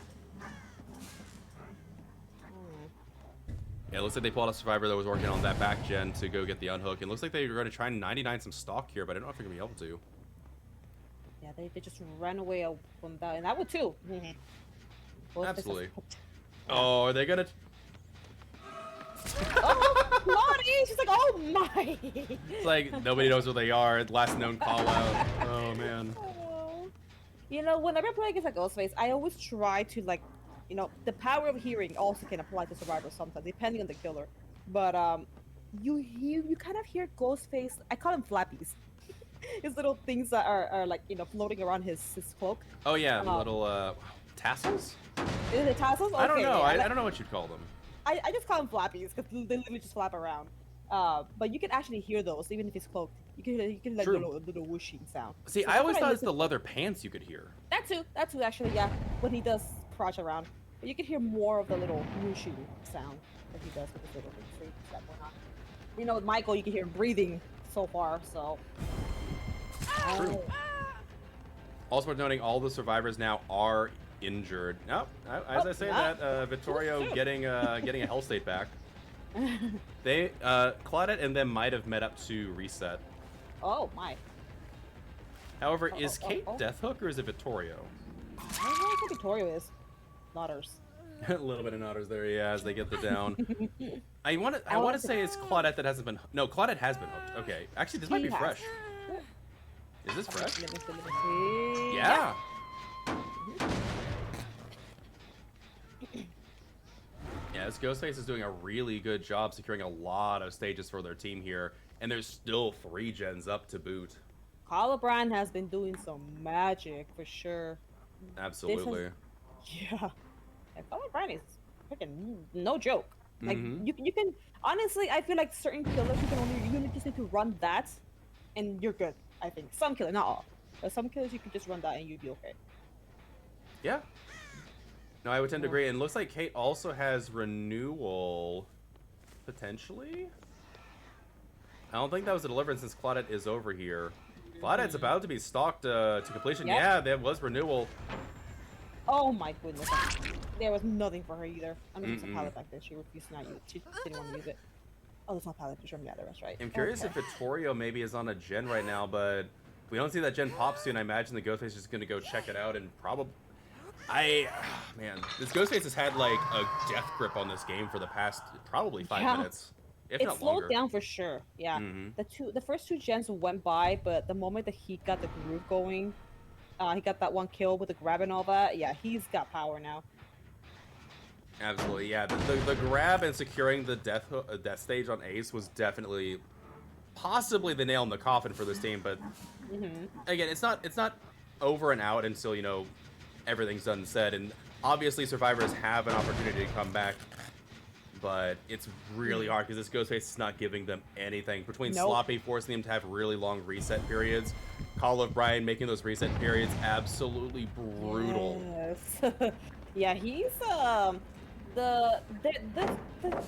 Yeah, it looks like they pulled out a survivor that was working on that back gen to go get the unhook. And it looks like they're going to try and 99 some stock here, but I don't know if they're going to be able to. Yeah, they just ran away from that, and I would too. Absolutely. Oh, are they going to... Oh, Lottie! She's like, oh my! It's like nobody knows where they are. Last known call out. Oh, man. Oh. Whenever I play against a Ghostface, I always try to, like, the power of hearing also can apply to survivors sometimes, depending on the killer. But you kind of hear Ghostface. I call him flappies. His little things that are like floating around his cloak. Oh yeah, little tassels. Is it tassels? I don't Okay, know. yeah, I don't know what you'd call them. I just call them flappies because they literally just flap around. But you can actually hear those even if it's cloaked. You can like True. little whooshing sound. See, So I always that's what thought it's listen the leather pants you could hear. That too actually, yeah. When he does crouch around, but you can hear more of the little whooshing sound that he does with his little things that going on. You know, with Michael, you can hear him breathing so far. So. True. Also worth noting, all the survivors now are injured. Nope. As I say that, Vittorio getting a Hell State back. They Claudette and them might have met up to reset. Oh my. However, is Kate Deathhook or is it Vittorio? I don't know what Victoria is. Nodders. A little bit of nodders there, yeah, as they get the down. I want to say it's Claudette that hasn't been. No, Claudette has been hooked. Okay, actually, this might be fresh. Is this fresh? Let me see. Yeah. Yeah, this Ghostface is doing a really good job securing a lot of stages for their team here, and there's still 3 gens up to boot. Carl O'Brien has been doing some magic for sure. Absolutely. Yeah. And Carl O'Brien is freaking no joke. Like Mhm. you can honestly, I feel like certain killers you just need to run that, and you're good. I think some killers, not all, but some killers you can just run that and you'd be okay. Yeah. No, I would tend to agree. And it looks like Kate also has renewal, potentially. I don't think that was a deliverance since Claudette is over here. Claudette's about to be stalked to completion. Yep. Yeah, there was renewal. Oh my goodness. There was nothing for her either. I mean, there's a pallet back there. She refused to not use. She didn't want to use it. Oh, there's not pallet. There's room. Yeah, there was, right. I'm curious if Vittorio maybe is on a gen right now, but if we don't see that gen pop soon, I imagine the Ghostface is going to go check it out and probably... Man, this Ghostface has had like a death grip on this game for the past probably 5 minutes, if it not slowed longer. down for sure. Yeah, the first 2 gens went by, but the moment that he got the groove going, he got that 1 kill with the grab and all that. Yeah, he's got power now. Absolutely, yeah. The grab and securing the death stage on Ace was definitely, possibly the nail in the coffin for this team. But again, it's not over and out until everything's done and said. And obviously, survivors have an opportunity to come back, but it's really hard because this Ghostface is not giving them anything. Between Sloppy forcing them to have really long reset periods, Call of Brian making those reset periods absolutely brutal. Yes. Yeah, he's the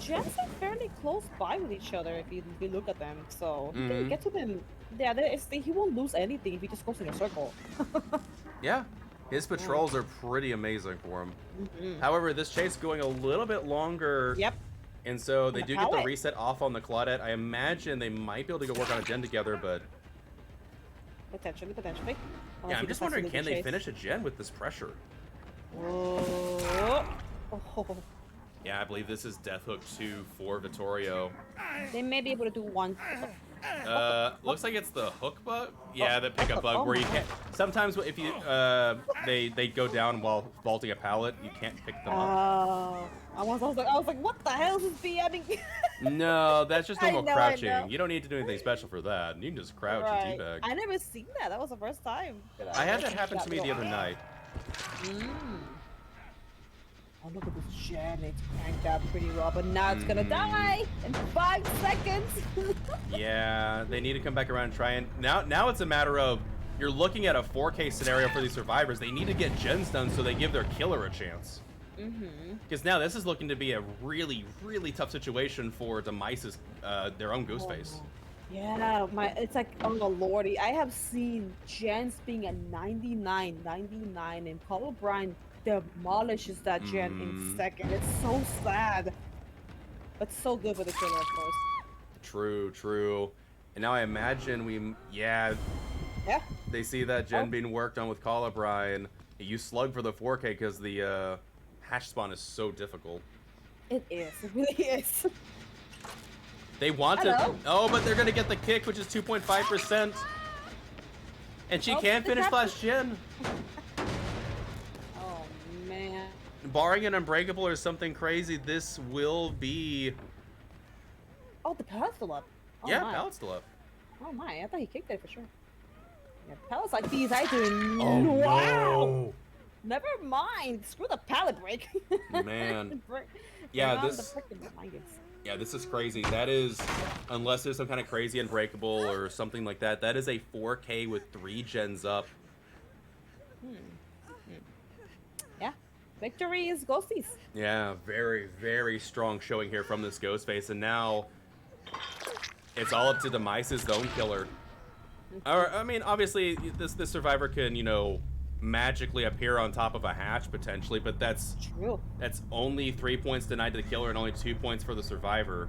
gens are fairly close by with each other if you look at them. So you can get to them. Yeah, he won't lose anything if he just goes in a circle. Yeah. His patrols are pretty amazing for him. However, this chase going a little bit longer. Yep. And so they do get the reset off on the Claudette. I imagine they might be able to go work on a gen together, but... Potentially. Yeah, I'm just wondering, can they finish a gen with this pressure? Oh. Yeah, I believe this is Deathhook 2 for Vittorio. They may be able to do 1. Looks like it's the hook bug. Yeah, the pickup bug where you can't. Sometimes if you they go down while vaulting a pallet, you can't pick them up. I was like, what the hell is this BMing? No, that's just normal crouching. I know. You don't need to do anything special for that. You can just crouch and teabag. I never seen that. That was the first time. I had that happen to me the other night. Oh, look at this gen. It's cranked up pretty well, but now it's gonna die in 5 seconds. Yeah, they need to come back around and try and... Now it's a matter of, you're looking at a 4K scenario for these survivors. They need to get gens done so they give their killer a chance. Because now this is looking to be a really, really tough situation for Demice's, their own Ghostface. Yeah, it's like, oh lordy. I have seen gens being at 99, and Paul O'Brien demolishes that gen in second. It's so sad. But so good for the killer, of course. True. And now I imagine yeah. They see that gen being worked on with Call of Brian. You slug for the 4K because the hash spawn is so difficult. It is. It really is. They want to... Oh, but they're going to get the kick, which is 2.5%. And she can't finish last gen. Oh, man. Barring an Unbreakable or something crazy, this will be... Oh, Oh, the pallet's still up. Oh, Yeah, my. pallet's still up. Oh my, I thought he kicked it for sure. Yeah, pallets like these, I do. Oh, Wow! no. Never mind. Screw the pallet break. Man. Bring Yeah, on this... the frickin' blankets. Yeah, this is crazy. That is, unless there's some kind of crazy unbreakable or something like that, that is a 4K with 3 gens up. Yeah. Victory is ghosties. Yeah, very, very strong showing here from this Ghostface, and now it's all up to Demice's own killer. Or, I mean, obviously, this survivor can, you know, magically appear on top of a hatch potentially, but that's True. that's only 3 points denied to the killer and only 2 points for the survivor.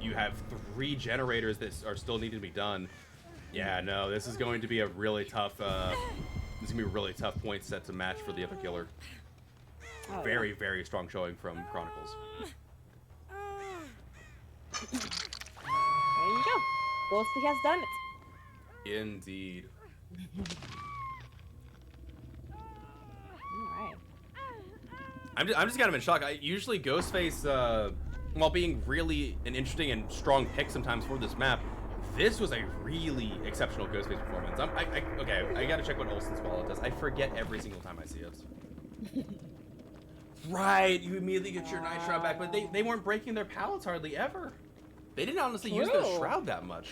You have 3 generators that are still needing to be done. Yeah, no, this is going to be a really tough. This is gonna be a really tough point set to match for the other killer. Oh, Very, very strong showing from Chronicles. There you go. Ghosty has done it. Indeed. Alright. I'm just kind of in shock. Usually Ghostface, while being really an interesting and strong pick sometimes for this map, this was a really exceptional Ghostface performance. Okay, I gotta check what Olsen's wallet does. I forget every single time I see it. Right, you immediately get your Night Shroud back, but they weren't breaking their pallets hardly ever. They didn't honestly use their True. Shroud that much.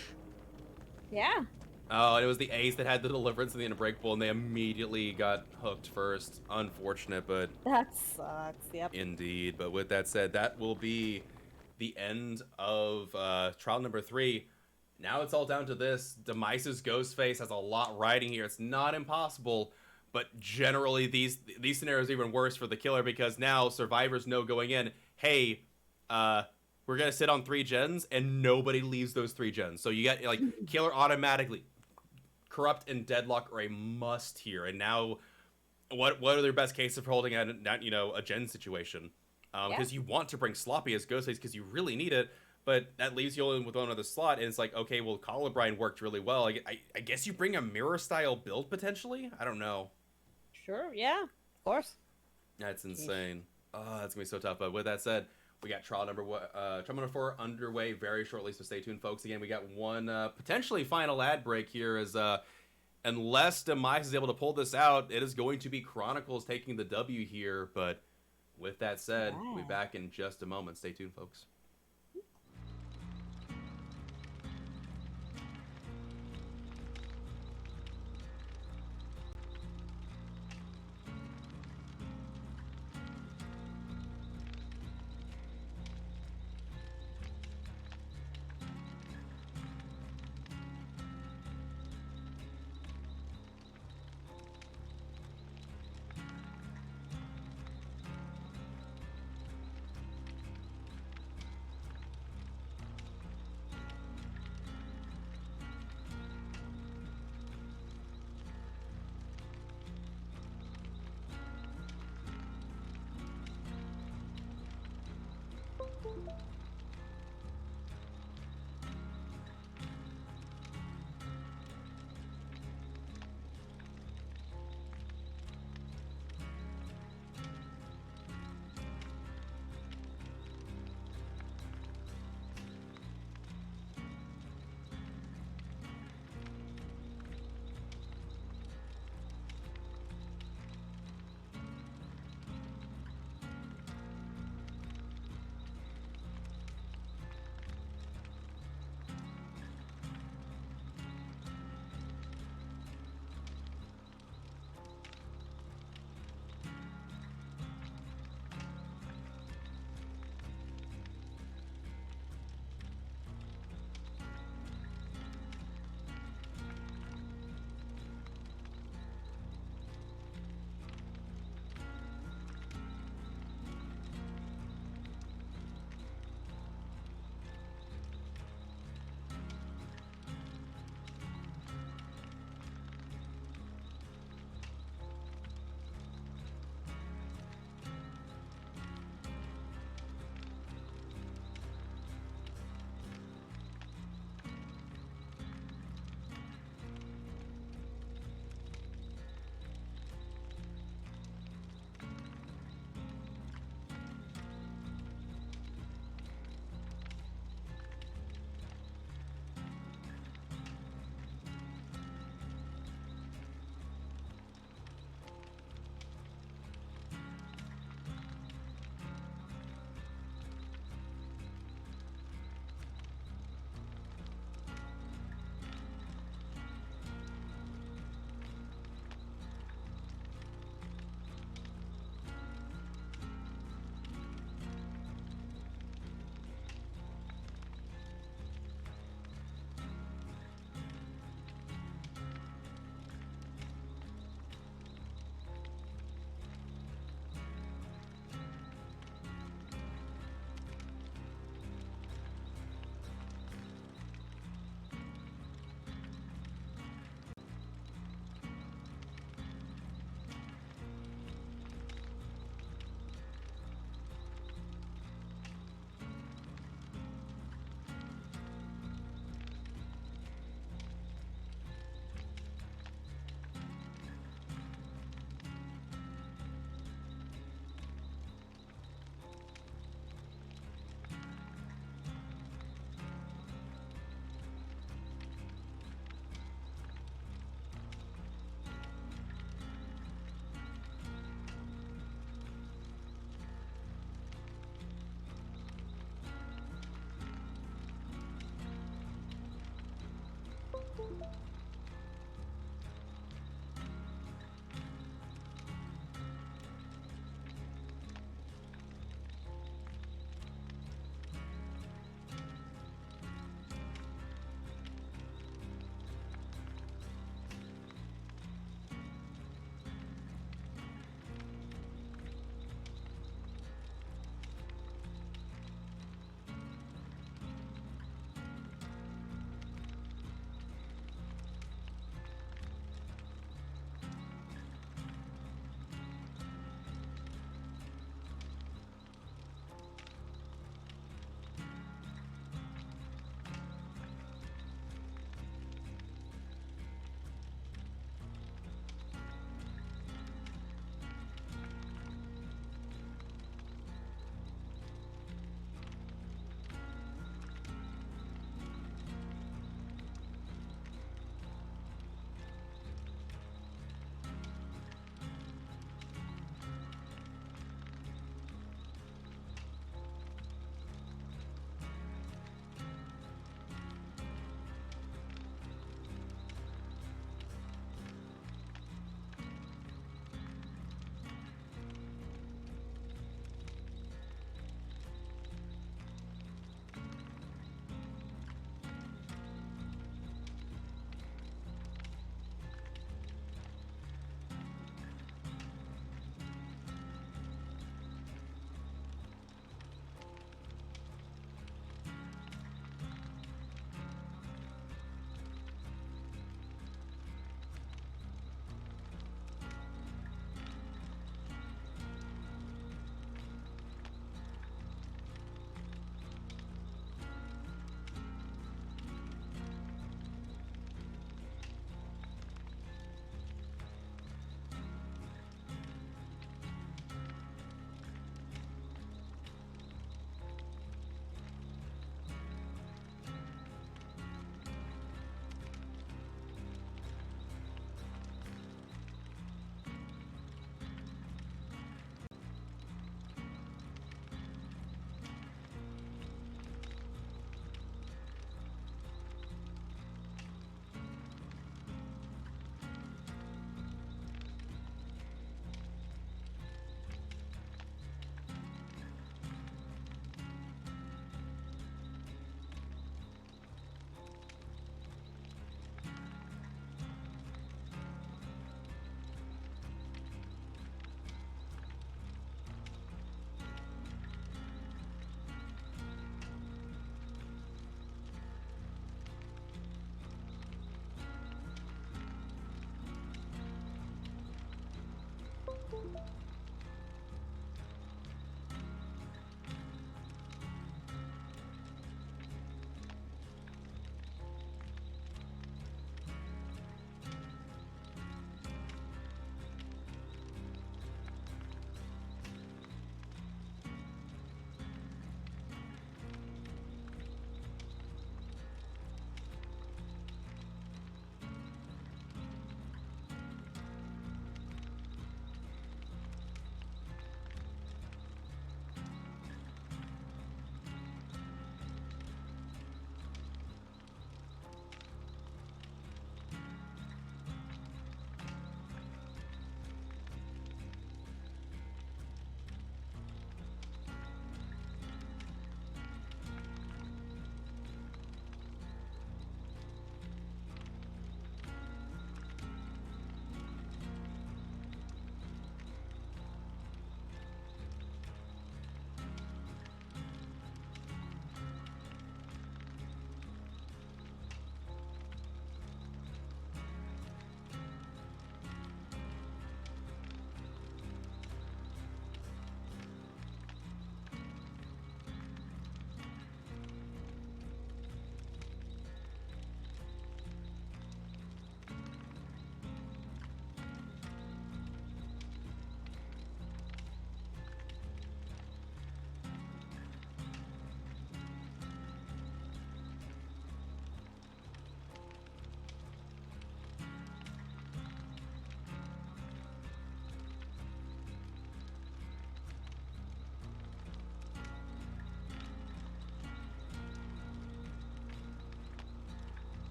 Yeah. Oh, and it was the Ace that had the Deliverance and the Unbreakable, and they immediately got hooked first. Unfortunate, but... That sucks. Yep. Indeed. But with that said, that will be the end of trial number 3. Now it's all down to this. Demice's Ghostface has a lot riding here. It's not impossible, but generally these scenarios are even worse for the killer because now survivors know going in, hey, we're going to sit on 3 gens, and nobody leaves those 3 gens. So you get, like, killer automatically. Corrupt and Deadlock are a must here. And now, what are their best cases for holding out, you know, a gen situation? Because you want to bring Sloppy as Ghostface because you really need it, but that leaves you only with one other slot, and it's like, okay, well, Colubrine worked really well. I guess you bring a mirror-style build, potentially? I don't know. Sure, yeah. Of course. That's insane. Oh, that's going to be so tough. But with that said, we got trial number 4 underway very shortly, so stay tuned, folks. Again, we got one potentially final ad break here as unless Demice is able to pull this out, it is going to be Chronicles taking the W here. But with that said, we'll be back in just a moment. Stay tuned, folks.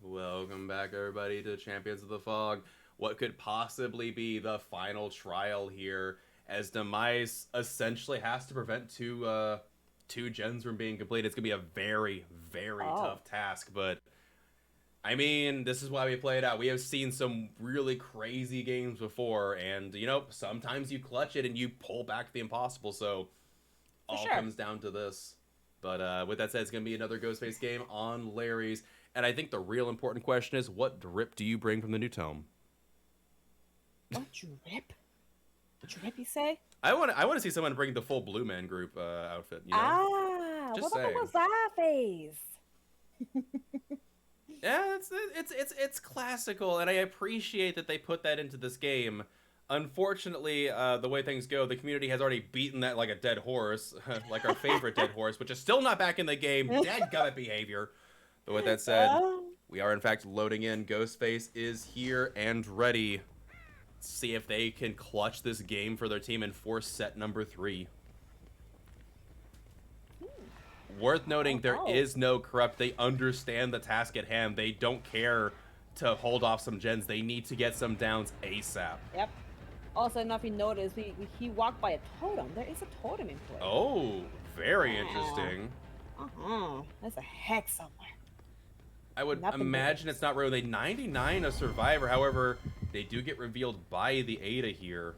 Welcome back, everybody, to Champions of the Fog. What could possibly be the final trial here, as Demice essentially has to prevent two gens from being completed. It's gonna be a very, very tough task, but I mean, this is why we play it out. We have seen some really crazy games before, and you know, sometimes you clutch it and you pull back the impossible. So all comes down to this. But with that said, it's gonna be another Ghostface game on Larry's. And I think the real important question is, what drip do you bring from the new tome? What drip? Drip, you say? I want to see someone bring the full Blue Man Group outfit. You know? Just what about saying. the face? Yeah, it's classical, and I appreciate that they put that into this game. Unfortunately, the way things go, the community has already beaten that like a dead horse, like our favorite dead horse, which is still not back in the game. Dadgummit behavior. But with that said, we are in fact loading in. Ghostface is here and ready. Let's see if they can clutch this game for their team and force set number 3. Worth noting, there is no corrupt. They understand the task at hand. They don't care to hold off some gens. They need to get some downs ASAP. Yep. Also, enough you noticed, he walked by a totem. There is a totem in play. Oh, very interesting. There's a hex somewhere. I would imagine it's not real. They 99 a survivor. However, they do get revealed by the Ada here.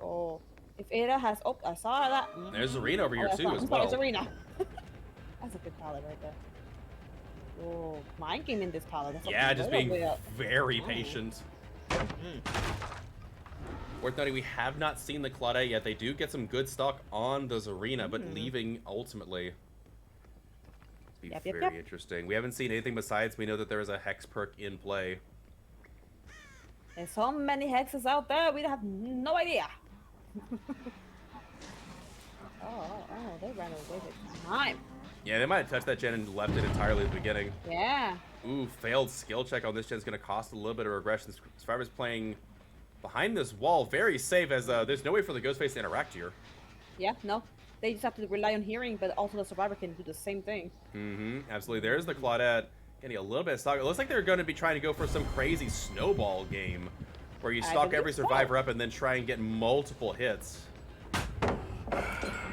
Oh, if Ada has... Oh, I saw that. There's Arena over here too as well. There's Arena. That's a good pallet right there. Oh, mind game in this pallet. Yeah, just being very patient. Worth noting, we have not seen the Claudette yet. They do get some good stock on the Zarina, but leaving ultimately. Be very interesting. We haven't seen anything besides we know that there is a hex perk in play. There's so many hexes out there, we have no idea. They ran away with time. Yeah, they might have touched that gen and left it entirely at the beginning. Yeah. Ooh, failed skill check on this gen is going to cost a little bit of regression. Survivor's playing behind this wall, very safe, as there's no way for the Ghostface to interact here. Yeah, no. They just have to rely on hearing, but also the Survivor can do the same thing. Absolutely. There's the Claudette getting a little bit of stock. It looks like they're going to be trying to go for some crazy snowball game where you stalk every Survivor up and then try and get multiple hits.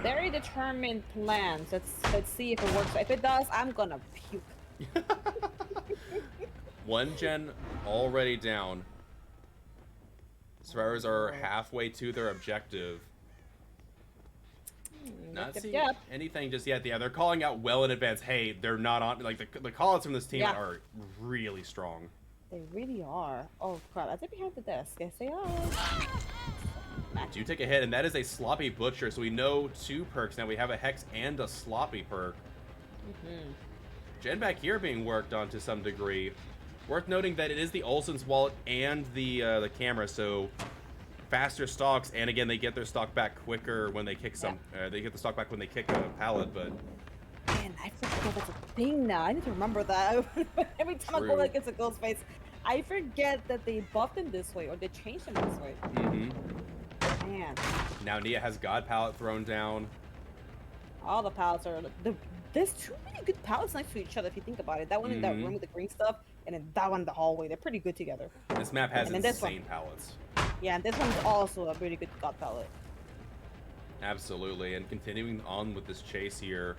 Very determined plans. Let's see if it works. If it does, I'm gonna puke. One gen already down. Survivors are halfway to their objective. Not seeing anything just yet. Yeah, they're calling out well in advance. Hey, they're not on. Like the call-outs from this team are really strong. They really are. Oh crap! Are they behind the desk? Yes, they are. Do take a hit, and that is a sloppy butcher. So we know 2 perks now. We have a hex and a sloppy perk. Gen back here being worked on to some degree. Worth noting that it is the Olsen's wallet and the camera, so faster stocks, and again they get their stock back quicker when they kick some. They get the stock back when they kick a pallet, but. Man, I forget that's a thing now. I need to remember that. Every time I go against a Ghostface, I forget that they buffed him this way or they changed him this way. Man. Now Nia has God pallet thrown down. All the pallets are. There's 2 really good pallets next to each other if you think about it. That one in that room with the green stuff, and then that one in the hallway. They're pretty good together. This map has insane pallets. Yeah, and this one's also a really good God pallet. Absolutely, and continuing on with this chase here.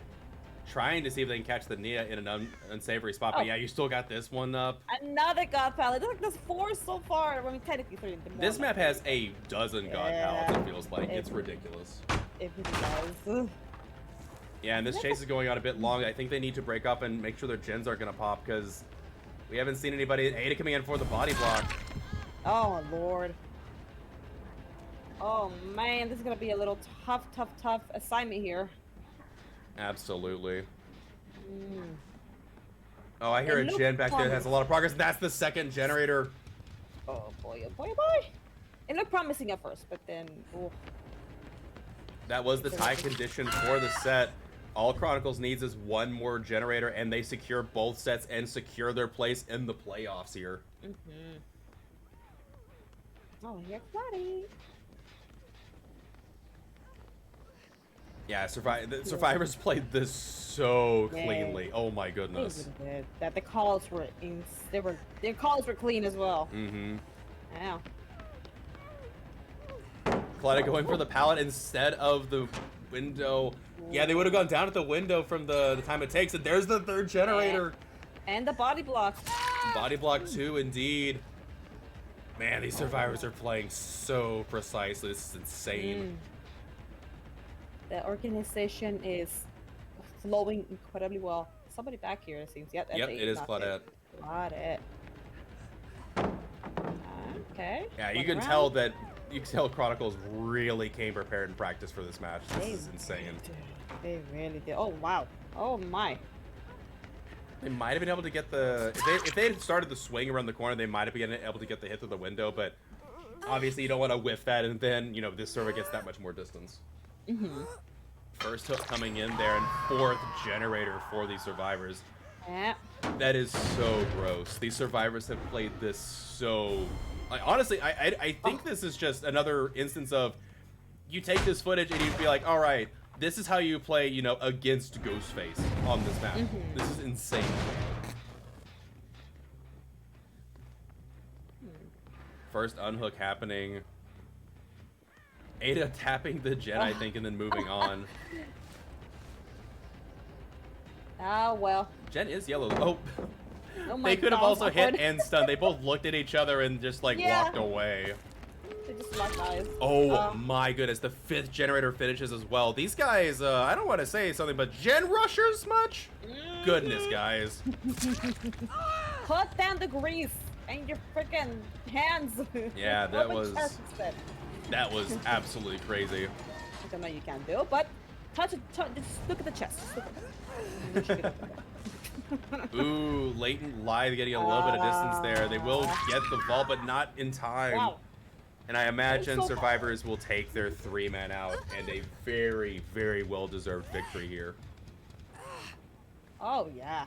Trying to see if they can catch the Nia in an unsavory spot, but yeah, you still got this one up. Another God pallet. There's 4 so far. I mean, technically 3. This map has a dozen God pallets, it feels like. It's ridiculous. It really does. Yeah, and this chase is going on a bit long. I think they need to break up and make sure their gens aren't going to pop, because we haven't seen anybody. Ada coming in for the body block. Oh, Lord. Oh, man, this is going to be a little tough assignment here. Absolutely. Oh, I hear a gen back there that has a lot of progress. That's the second generator. Oh boy, oh boy, oh boy. It looked promising at first, but then... Oh. That was the tie condition for the set. All Chronicles needs is 1 more generator, and they secure both sets and secure their place in the playoffs here. Oh, you're bloody. Yeah, Survivors played this so cleanly. Oh my goodness. That the calls were their calls were clean as well. Yeah. Claudette going for the pallet instead of the window. Yeah, they would have gone down at the window from the time it takes. And there's the 3rd generator. And the body block. Body block 2, indeed. Man, these Survivors are playing so precisely. This is insane. The organization is flowing incredibly well. Somebody back here, it seems. Yep, it is Claudette. Claudette. Okay. Yeah, you can tell that. You can tell Chronicles really came prepared in practice for this match. This is insane. They really did. Oh wow. Oh my. They might have been able to get the. If they had started the swing around the corner, they might have been able to get the hit through the window. But Obviously, you don't want to whiff that, and then, you know, this server gets that much more distance. First hook coming in there, and 4th generator for these survivors. Yeah. That is so gross. These survivors have played this so... Like, honestly, I think this is just another instance of you take this footage and you'd be like, all right, this is how you play, you know, against Ghostface on this map. This is insane. First unhook happening. Ada tapping the gen, I think, and then moving on. Ah, well. Gen is yellow. Oh. Oh my They could have God, also hit awkward. and stun. They both looked at each other and just, like, Yeah. walked away. They just locked eyes. Oh my goodness, the 5th generator finishes as well. These guys, I don't want to say something, but gen rushers much? Goodness, guys. Put down the grease and your freaking hands. Yeah, that Open was- chest instead. That was absolutely crazy. I don't know you can do, but touch it. Just look at the chest. Just look at it. Ooh, latent live getting a little bit of distance there. They will get the vault, but not in time. Wow. And I imagine So- survivors will take their 3-man out and a very, very well-deserved victory here. Oh yeah.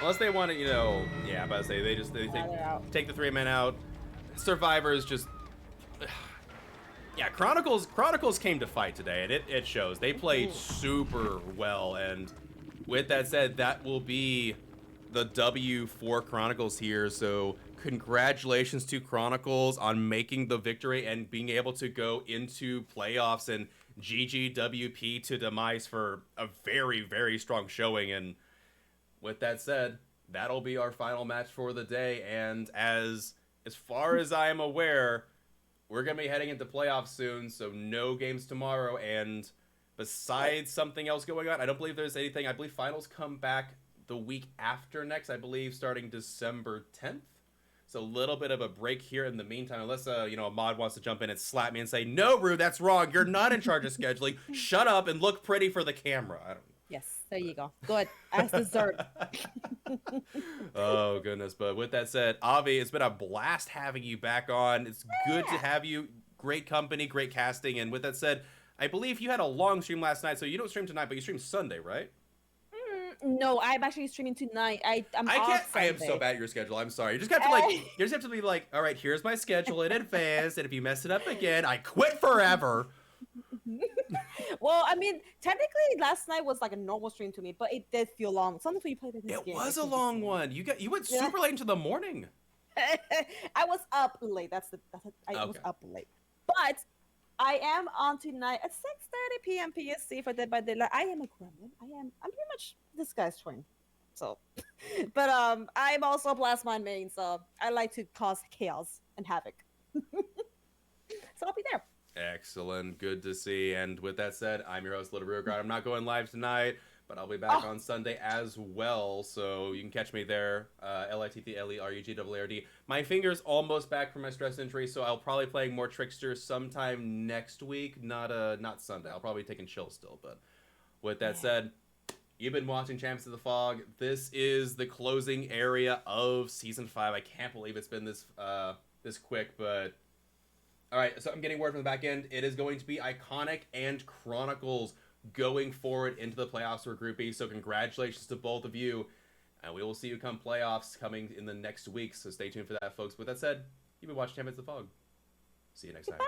Unless they want to, you know, yeah, I'm about to say they they're out. take the 3-man out. Survivors just, yeah. Chronicles came to fight today, and it shows. They played super well, and with that said, that will be the W for Chronicles here. So congratulations to Chronicles on making the victory and being able to go into playoffs, and GGWP to Demice for a very, very strong showing. And with that said, that'll be our final match for the day. And as far as I am aware, we're going to be heading into playoffs soon, so no games tomorrow. And besides something else going on, I don't believe there's anything. I believe finals come back the week after next, I believe, starting December 10th. So a little bit of a break here in the meantime, unless, you know, a mod wants to jump in and slap me and say, no, Rue, that's wrong. You're not in charge of scheduling. Shut up and look pretty for the camera. I don't know. Yes, there you go. Good. As deserved. Oh, goodness. But with that said, Avi, it's been a blast having you back on. It's good to have you. Great company, great casting. And with that said, I believe you had a long stream last night, so you don't stream tonight, but you stream Sunday, right? No, I'm actually streaming tonight. I'm I off can't. I am Sunday. so bad at your schedule. I'm sorry. You just have to like. You just have to be like, all right, here's my schedule in advance, and if you mess it up again, I quit forever. Well, I mean, technically, last night was like a normal stream to me, but it did feel long. Sometimes when you play this It game, was a can long be- one. You went Yeah. super late into the morning. I was up late. I was Okay. up late, but I am on tonight at 6:30 p.m. PST for Dead by Daylight. I am a gremlin. I'm pretty much this guy's twin. So, but I'm also a Blast Mind main, so I like to cause chaos and havoc. So I'll be there. Excellent. Good to see. And with that said, I'm your host, littlerugaard. I'm not going live tonight, but I'll be back on Sunday as well. So you can catch me there. LITTLERUGAARD. My finger's almost back from my stress injury, so I'll probably be playing more Trickster sometime next week. Not Sunday. I'll probably be taking chill still. But with that said, you've been watching Champions of the Fog. This is the closing area of Season 5. I can't believe it's been this quick, but... All right, so I'm getting word from the back end. It is going to be Iconic and Chronicles going forward into the playoffs for Group B. So congratulations to both of you. And we will see you come playoffs coming in the next week. So stay tuned for that, folks. With that said, you've been watching Champions of the Fog. See you next time. Bye.